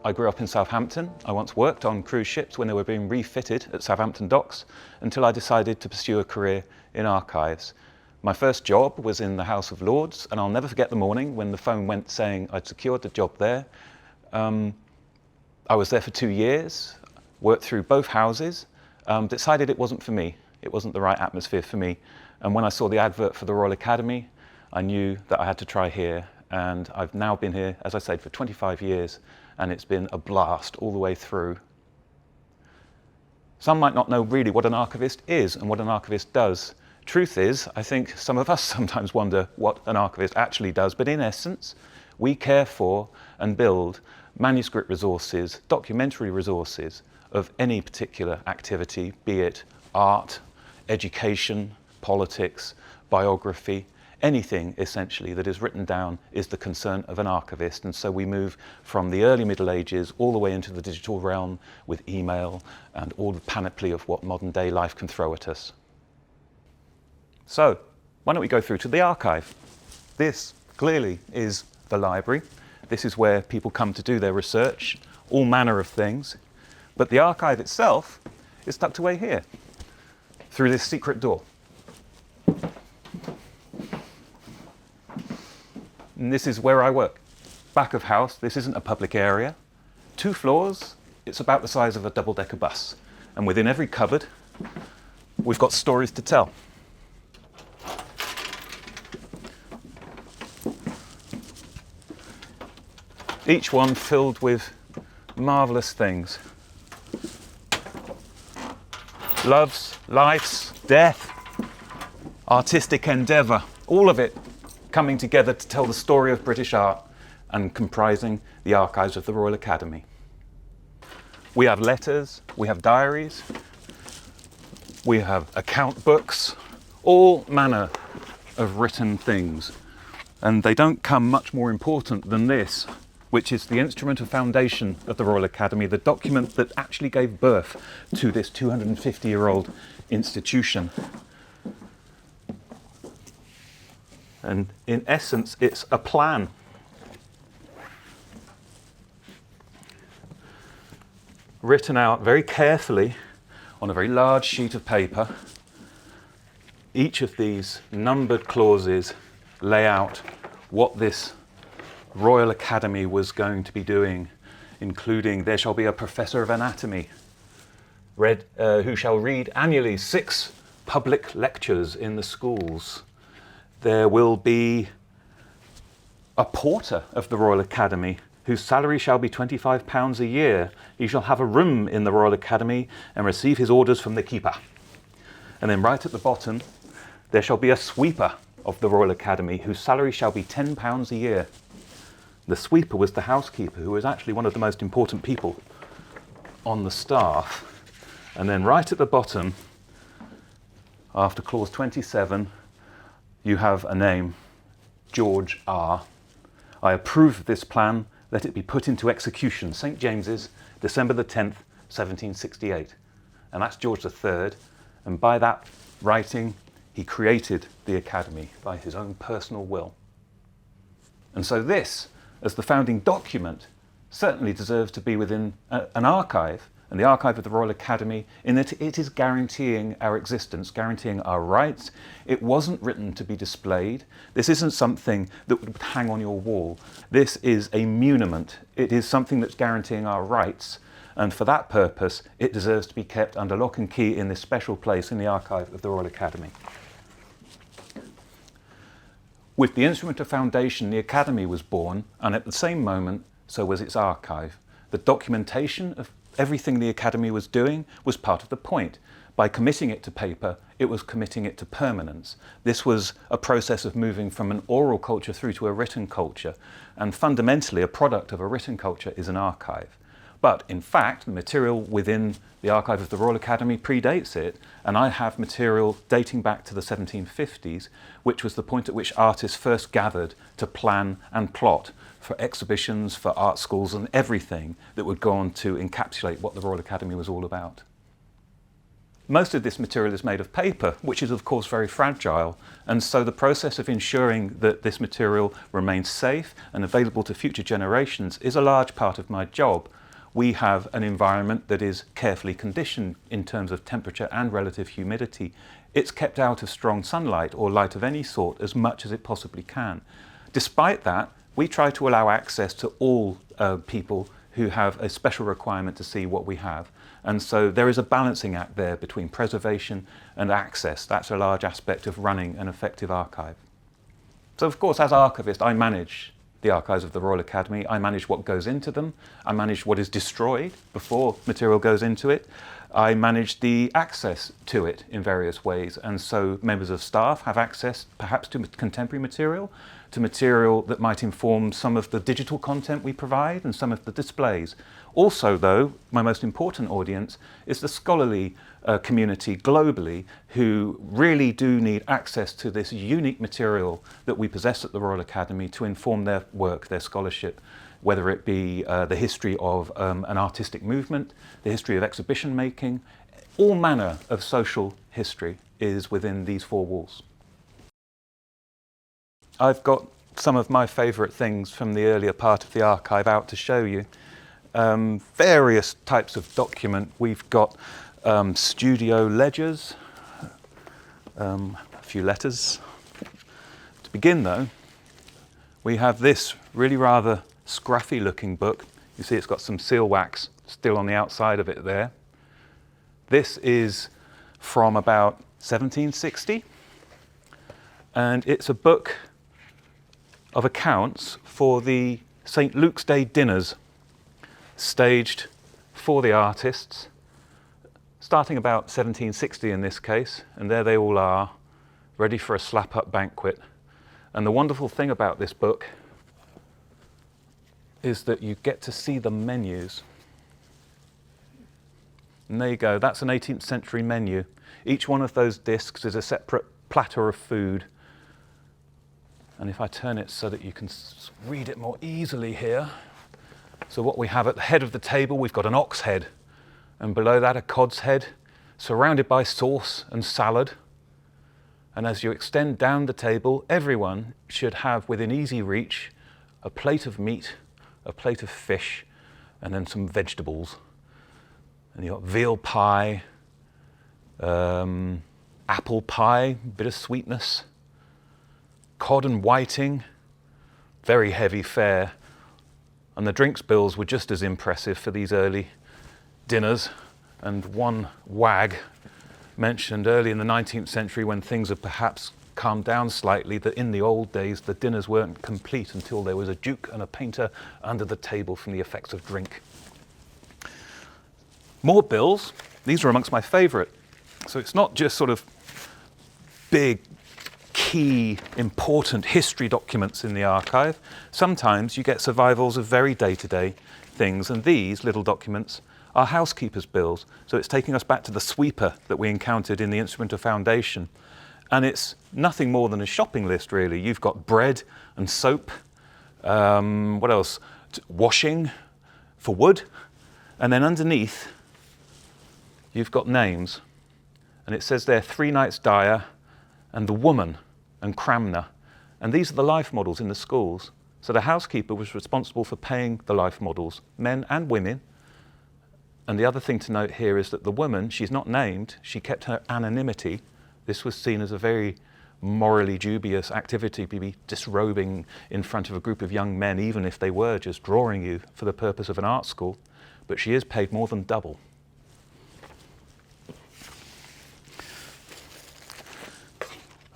I grew up in Southampton. I once worked on cruise ships when they were being refitted at Southampton docks until I decided to pursue a career in archives. My first job was in the House of Lords, and I'll never forget the morning when the phone went saying I'd secured the job there. I was there for 2 years, worked through both houses, decided it wasn't for me. It wasn't the right atmosphere for me. And when I saw the advert for the Royal Academy, I knew that I had to try here. And I've now been here, as I said, for 25 years. And it's been a blast all the way through. Some might not know really what an archivist is and what an archivist does. Truth is, I think some of us sometimes wonder what an archivist actually does, but in essence, we care for and build manuscript resources, documentary resources of any particular activity, be it art, education, politics, biography. Anything, essentially, that is written down is the concern of an archivist. And so we move from the early Middle Ages all the way into the digital realm with email and all the panoply of what modern day life can throw at us. So, why don't we go through to the archive? This clearly is the library. This is where people come to do their research, all manner of things. But the archive itself is tucked away here, through this secret door. And this is where I work. Back of house, this isn't a public area. 2 floors, it's about the size of a double-decker bus. And within every cupboard, we've got stories to tell. Each one filled with marvelous things. Loves, lives, death, artistic endeavor, all of it coming together to tell the story of British art and comprising the archives of the Royal Academy. We have letters, we have diaries, we have account books, all manner of written things. And they don't come much more important than this, which is the instrument of foundation of the Royal Academy, the document that actually gave birth to this 250-year-old institution. And in essence, it's a plan. Written out very carefully on a very large sheet of paper. Each of these numbered clauses lay out what this Royal Academy was going to be doing, including there shall be a professor of anatomy, who shall read annually 6 public lectures in the schools. There will be a porter of the Royal Academy whose salary shall be £25 a year. He shall have a room in the Royal Academy and receive his orders from the keeper. And then right at the bottom, there shall be a sweeper of the Royal Academy whose salary shall be £10 a year. The sweeper was the housekeeper, who was actually one of the most important people on the staff. And then right at the bottom, after clause 27, you have a name, George R. I approve of this plan. Let it be put into execution. St. James's, December the 10th, 1768. And that's George III. And by that writing, he created the Academy by his own personal will. And so this, as the founding document, certainly deserves to be within an archive, and the archive of the Royal Academy, in that it is guaranteeing our existence, guaranteeing our rights. It wasn't written to be displayed. This isn't something that would hang on your wall. This is a muniment. It is something that's guaranteeing our rights, and for that purpose, it deserves to be kept under lock and key in this special place in the archive of the Royal Academy. With the instrument of foundation, the Academy was born, and at the same moment, so was its archive. The documentation of everything the Academy was doing was part of the point. By committing it to paper, it was committing it to permanence. This was a process of moving from an oral culture through to a written culture, and fundamentally a product of a written culture is an archive. But in fact, the material within the archive of the Royal Academy predates it, and I have material dating back to the 1750s, which was the point at which artists first gathered to plan and plot for exhibitions, for art schools, and everything that would go on to encapsulate what the Royal Academy was all about. Most of this material is made of paper, which is of course very fragile, and so the process of ensuring that this material remains safe and available to future generations is a large part of my job. We have an environment that is carefully conditioned in terms of temperature and relative humidity. It's kept out of strong sunlight or light of any sort as much as it possibly can. Despite that, we try to allow access to all people who have a special requirement to see what we have. And so there is a balancing act there between preservation and access. That's a large aspect of running an effective archive. So of course, as archivist, I manage the archives of the Royal Academy. I manage what goes into them. I manage what is destroyed before material goes into it. I manage the access to it in various ways. And so members of staff have access perhaps to contemporary material, to material that might inform some of the digital content we provide and some of the displays. Also though, my most important audience is the scholarly community globally, who really do need access to this unique material that we possess at the Royal Academy to inform their work, their scholarship, whether it be the history of an artistic movement, the history of exhibition making. All manner of social history is within these four walls. I've got some of my favourite things from the earlier part of the archive out to show you. Various types of document. We've got studio ledgers, a few letters. To begin though, we have this really rather scruffy looking book. You see it's got some seal wax still on the outside of it there. This is from about 1760, and it's a book of accounts for the St. Luke's Day dinners staged for the artists, starting about 1760 in this case, and there they all are, ready for a slap-up banquet. And the wonderful thing about this book is that you get to see the menus. And there you go, that's an 18th century menu. Each one of those discs is a separate platter of food. And if I turn it so that you can read it more easily here. So what we have at the head of the table, we've got an ox head, and below that a cod's head, surrounded by sauce and salad. And as you extend down the table, everyone should have within easy reach a plate of meat, a plate of fish, and then some vegetables. And you've got veal pie, apple pie, bit of sweetness, cod and whiting, very heavy fare. And the drinks bills were just as impressive for these early dinners. And one wag mentioned early in the 19th century, when things had perhaps calmed down slightly that in the old days the dinners weren't complete until there was a duke and a painter under the table from the effects of drink. More bills. These are amongst my favourite. So it's not just sort of big, key, important history documents in the archive. Sometimes you get survivals of very day-to-day things, and these little documents are housekeeper's bills. So it's taking us back to the sweeper that we encountered in the Instrumenter Foundation. And it's nothing more than a shopping list, really. You've got bread and soap, what else? Washing for wood. And then underneath, you've got names. And it says there, 3 Knights Dyer and the Woman and Cramner. And these are the life models in the schools. So the housekeeper was responsible for paying the life models, men and women. And the other thing to note here is that the woman, she's not named, she kept her anonymity. This was seen as a very morally dubious activity, to be disrobing in front of a group of young men, even if they were just drawing you for the purpose of an art school. But she is paid more than double.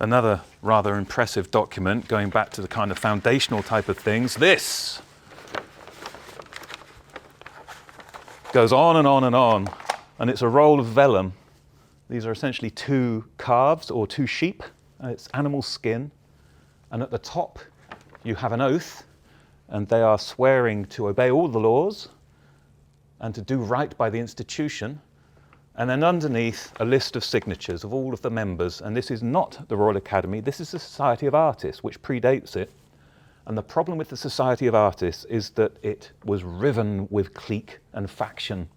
Another rather impressive document, going back to the kind of foundational type of things. This goes on and on and on, and it's a roll of vellum. These are essentially 2 calves or 2 sheep. It's animal skin, and at the top you have an oath, and they are swearing to obey all the laws and to do right by the institution. And then underneath, a list of signatures of all of the members. And this is not the Royal Academy, this is the Society of Artists, which predates it. And the problem with the Society of Artists is that it was riven with clique and faction.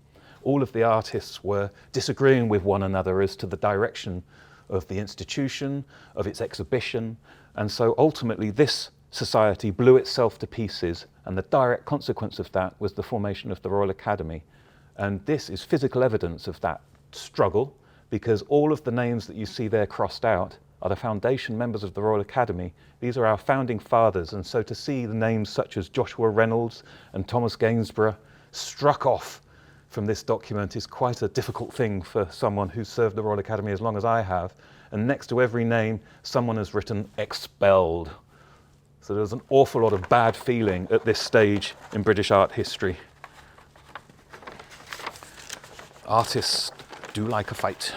All of the artists were disagreeing with one another as to the direction of the institution, of its exhibition. And so ultimately this society blew itself to pieces, and the direct consequence of that was the formation of the Royal Academy. And this is physical evidence of that struggle, because all of the names that you see there crossed out are the foundation members of the Royal Academy. These are our founding fathers, and so to see the names such as Joshua Reynolds and Thomas Gainsborough struck off from this document is quite a difficult thing for someone who's served the Royal Academy as long as I have. And next to every name, someone has written expelled. So there's an awful lot of bad feeling at this stage in British art history. Artists do like a fight.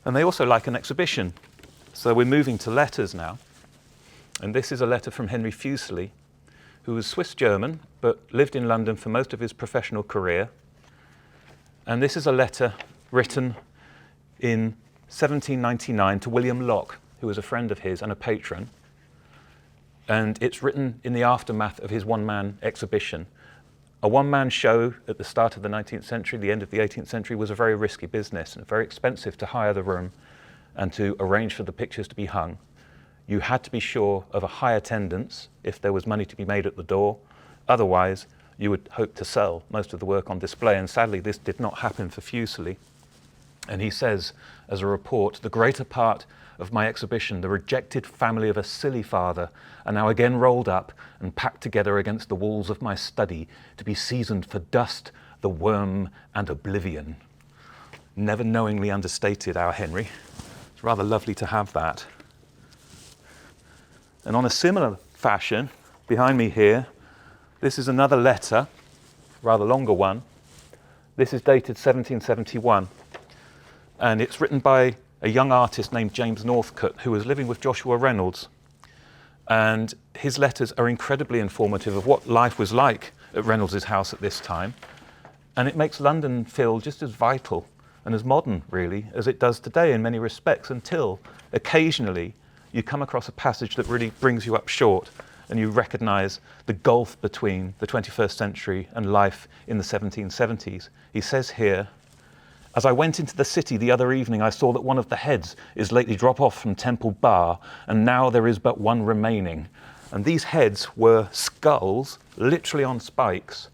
And they also like an exhibition. So we're moving to letters now. And this is a letter from Henry Fuseli, who was Swiss-German, but lived in London for most of his professional career. And this is a letter written in 1799 to William Locke, who was a friend of his and a patron. And it's written in the aftermath of his one-man exhibition. A one-man show at the start of the 19th century, the end of the 18th century, was a very risky business and very expensive to hire the room and to arrange for the pictures to be hung. You had to be sure of a high attendance if there was money to be made at the door. Otherwise, you would hope to sell most of the work on display. And sadly, this did not happen for Fuseli. And he says, as a report, the greater part of my exhibition, the rejected family of a silly father, are now again rolled up and packed together against the walls of my study to be seasoned for dust, the worm, and oblivion. Never knowingly understated, our Henry. It's rather lovely to have that. And on a similar fashion, behind me here, this is another letter, rather longer one. This is dated 1771, and it's written by a young artist named James Northcote, who was living with Joshua Reynolds. And his letters are incredibly informative of what life was like at Reynolds' house at this time. And it makes London feel just as vital and as modern, really, as it does today in many respects, until occasionally you come across a passage that really brings you up short and you recognise the gulf between the 21st century and life in the 1770s. He says here, "As I went into the city the other evening, I saw that one of the heads is lately dropped off from Temple Bar, and now there is but one remaining." And these heads were skulls, literally on spikes,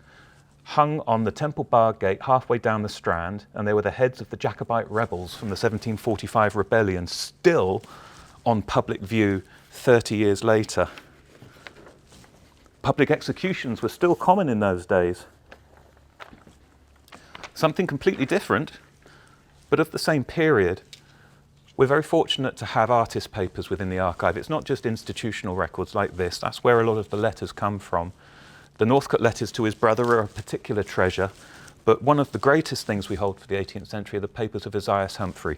hung on the Temple Bar gate halfway down the Strand, and they were the heads of the Jacobite rebels from the 1745 rebellion, still on public view 30 years later. Public executions were still common in those days. Something completely different but of the same period. We're very fortunate to have artist papers within the archive. It's not just institutional records like this. That's where a lot of the letters come from. The Northcote letters to his brother are a particular treasure, but one of the greatest things we hold for the 18th century are the papers of Esaias Humphrey.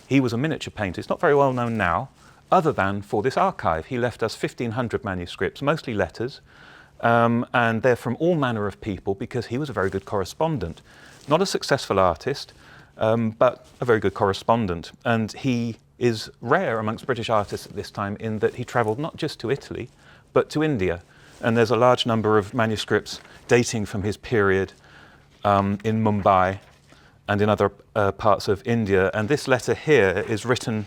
He was a miniature painter. It's not very well known now, other than for this archive. He left us 1,500 manuscripts, mostly letters, and they're from all manner of people because he was a very good correspondent. Not a successful artist, but a very good correspondent. And he is rare amongst British artists at this time in that he travelled not just to Italy, but to India. And there's a large number of manuscripts dating from his period in Mumbai and in other parts of India. And this letter here is written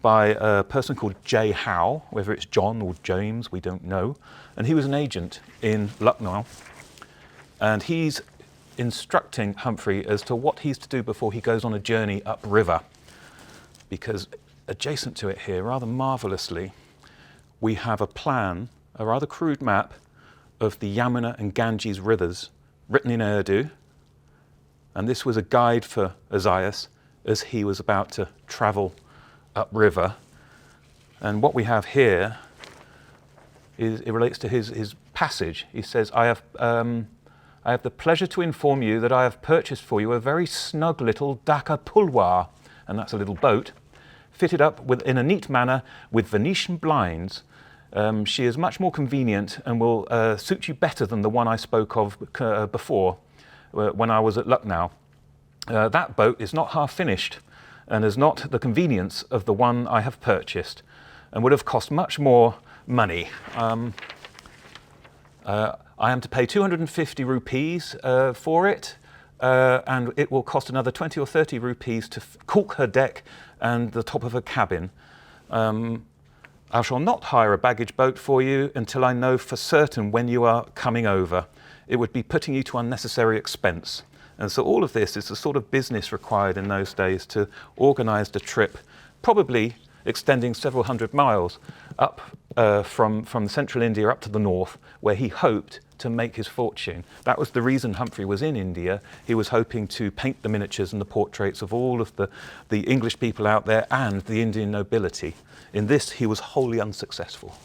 by a person called J. Howe, whether it's John or James, we don't know. And he was an agent in Lucknow. And he's instructing Humphrey as to what he's to do before he goes on a journey upriver. Because adjacent to it here, rather marvellously, we have a plan, a rather crude map of the Yamuna and Ganges rivers, written in Urdu. And this was a guide for Esaias as he was about to travel upriver. And what we have here is, it relates to his passage. He says, I have the pleasure to inform you that I have purchased for you a very snug little Dhaka pulwar, and that's a little boat, fitted up in a neat manner with Venetian blinds. She is much more convenient and will suit you better than the one I spoke of before when I was at Lucknow. That boat is not half finished and has not the convenience of the one I have purchased and would have cost much more money. I am to pay 250 rupees for it, and it will cost another 20 or 30 rupees to caulk her deck and the top of her cabin. I shall not hire a baggage boat for you until I know for certain when you are coming over. It would be putting you to unnecessary expense. And so all of this is the sort of business required in those days to organise the trip, probably extending several hundred miles up from central India up to the north, where he hoped to make his fortune. That was the reason Humphrey was in India. He was hoping to paint the miniatures and the portraits of all of the English people out there and the Indian nobility. In this, he was wholly unsuccessful.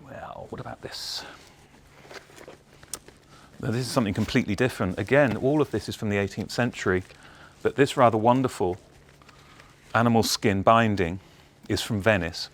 Well, what about this? Now, this is something completely different. Again, all of this is from the 18th century, but this rather wonderful animal skin binding is from Venice,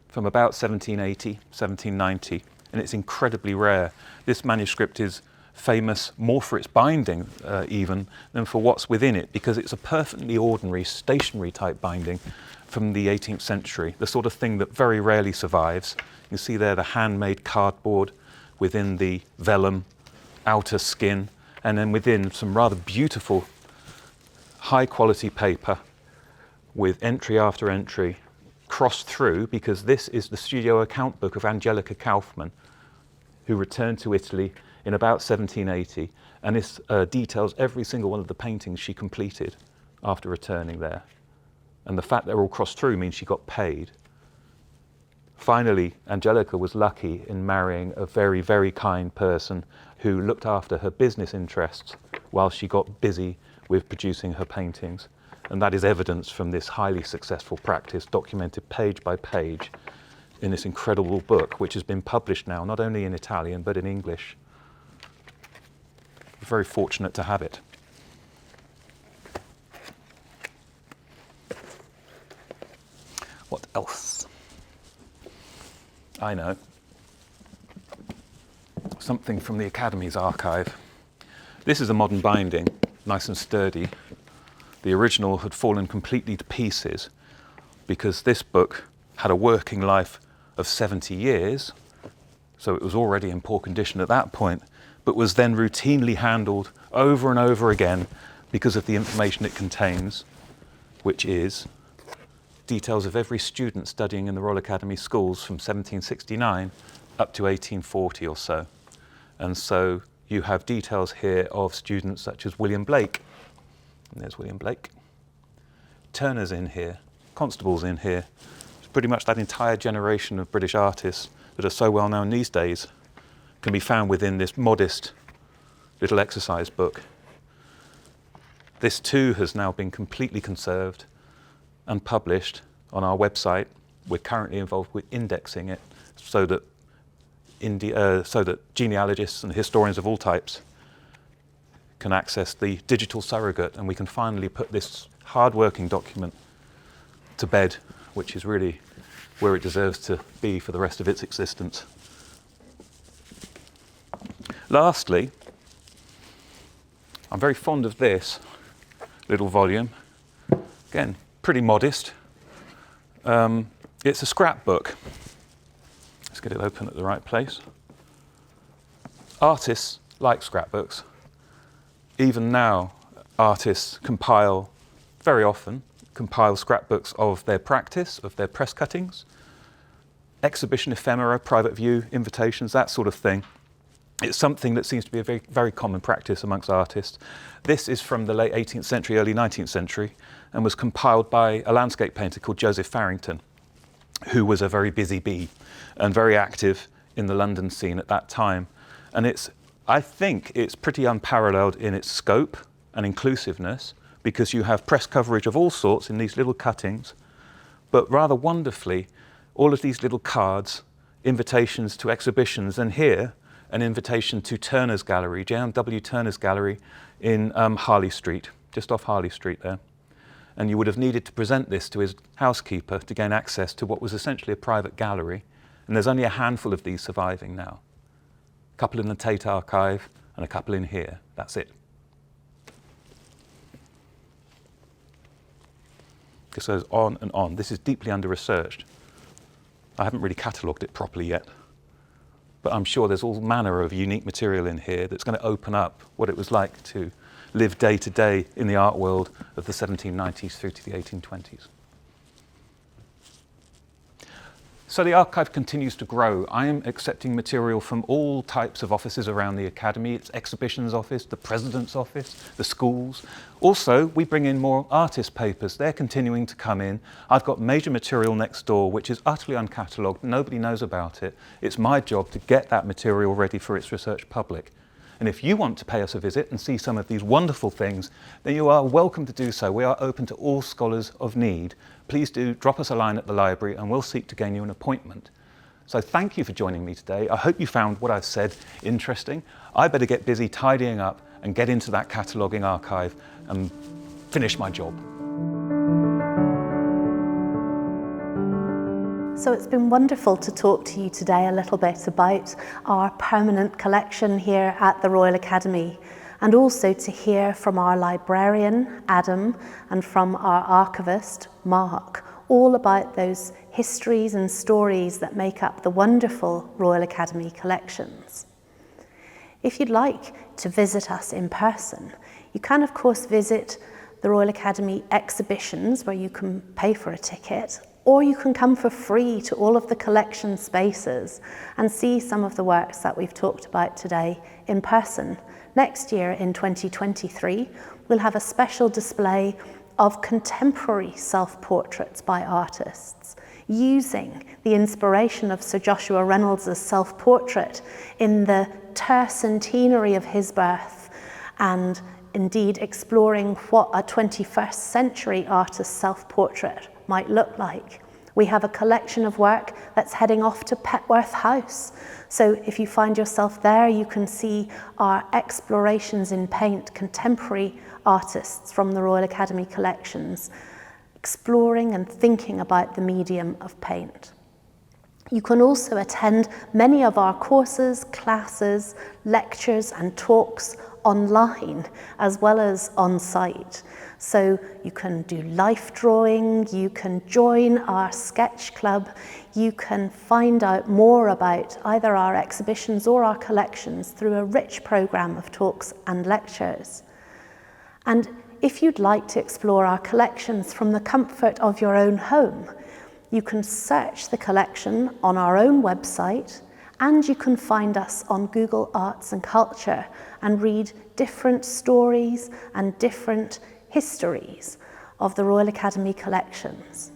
from about 1780, 1790, and it's incredibly rare. This manuscript is famous more for its binding even than for what's within it, because it's a perfectly ordinary stationary type binding from the 18th century, the sort of thing that very rarely survives. You see there the handmade cardboard within the vellum outer skin, and then within some rather beautiful high quality paper with entry after entry crossed through, because this is the studio account book of Angelica Kaufmann, who returned to Italy in about 1780, and this details every single one of the paintings she completed after returning there. And the fact they're all crossed through means she got paid. Finally, Angelica was lucky in marrying a very, very kind person who looked after her business interests while she got busy with producing her paintings. And that is evidence from this highly successful practice, documented page by page in this incredible book, which has been published now, not only in Italian, but in English. We're very fortunate to have it. What else? I know. Something from the Academy's archive. This is a modern binding, nice and sturdy. The original had fallen completely to pieces because this book had a working life of 70 years, so it was already in poor condition at that point, but was then routinely handled over and over again because of the information it contains, which is details of every student studying in the Royal Academy schools from 1769 up to 1840 or so. And so you have details here of students such as William Blake. And there's William Blake. Turner's in here, Constable's in here. It's pretty much that entire generation of British artists that are so well known these days can be found within this modest little exercise book. This too has now been completely conserved and published on our website. We're currently involved with indexing it so that genealogists and historians of all types can access the digital surrogate, and we can finally put this hard-working document to bed, which is really where it deserves to be for the rest of its existence. Lastly, I'm very fond of this little volume. Again, pretty modest. It's a scrapbook. Let's get it open at the right place. Artists like scrapbooks. Even now, artists very often compile scrapbooks of their practice, of their press cuttings, exhibition ephemera, private view, invitations, that sort of thing. It's something that seems to be a very, very common practice amongst artists. This is from the late 18th century, early 19th century, and was compiled by a landscape painter called Joseph Farrington, who was a very busy bee and very active in the London scene at that time. And I think it's pretty unparalleled in its scope and inclusiveness, because you have press coverage of all sorts in these little cuttings, but rather wonderfully, all of these little cards, invitations to exhibitions, and here, an invitation to Turner's Gallery, J.M.W. Turner's Gallery in Harley Street, just off Harley Street there. And you would have needed to present this to his housekeeper to gain access to what was essentially a private gallery. And there's only a handful of these surviving now. A couple in the Tate archive and a couple in here. That's it. This goes on and on. This is deeply under-researched. I haven't really catalogued it properly yet, but I'm sure there's all manner of unique material in here that's going to open up what it was like to live day to day in the art world of the 1790s through to the 1820s. So the archive continues to grow. I am accepting material from all types of offices around the Academy. It's exhibitions office, the president's office, the schools. Also, we bring in more artist papers. They're continuing to come in. I've got major material next door, which is utterly uncatalogued. Nobody knows about it. It's my job to get that material ready for its research public. And if you want to pay us a visit and see some of these wonderful things, then you are welcome to do so. We are open to all scholars of need. Please do drop us a line at the library and we'll seek to gain you an appointment. So thank you for joining me today. I hope you found what I've said interesting. I better get busy tidying up and get into that cataloguing archive and finish my job. So it's been wonderful to talk to you today a little bit about our permanent collection here at the Royal Academy, and also to hear from our librarian, Adam, and from our archivist, Mark, all about those histories and stories that make up the wonderful Royal Academy collections. If you'd like to visit us in person, you can of course visit the Royal Academy exhibitions where you can pay for a ticket, or you can come for free to all of the collection spaces and see some of the works that we've talked about today in person. Next year, in 2023, we'll have a special display of contemporary self-portraits by artists, using the inspiration of Sir Joshua Reynolds' self-portrait in the tercentenary of his birth, and indeed exploring what a 21st century artist's self-portrait might look like. We have a collection of work that's heading off to Petworth House. So if you find yourself there, you can see our explorations in paint, contemporary artists from the Royal Academy collections, exploring and thinking about the medium of paint. You can also attend many of our courses, classes, lectures and talks online as well as on site. So you can do life drawing, you can join our sketch club, you can find out more about either our exhibitions or our collections through a rich programme of talks and lectures. And if you'd like to explore our collections from the comfort of your own home, you can search the collection on our own website, and you can find us on Google Arts and Culture and read different stories and different histories of the Royal Academy collections.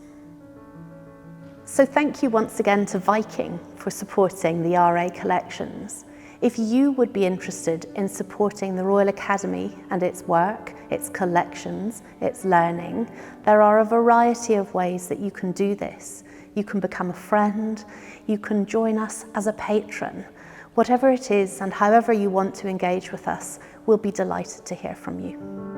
So thank you once again to Viking for supporting the RA collections. If you would be interested in supporting the Royal Academy and its work, its collections, its learning, there are a variety of ways that you can do this. You can become a friend, you can join us as a patron. Whatever it is and however you want to engage with us, we'll be delighted to hear from you.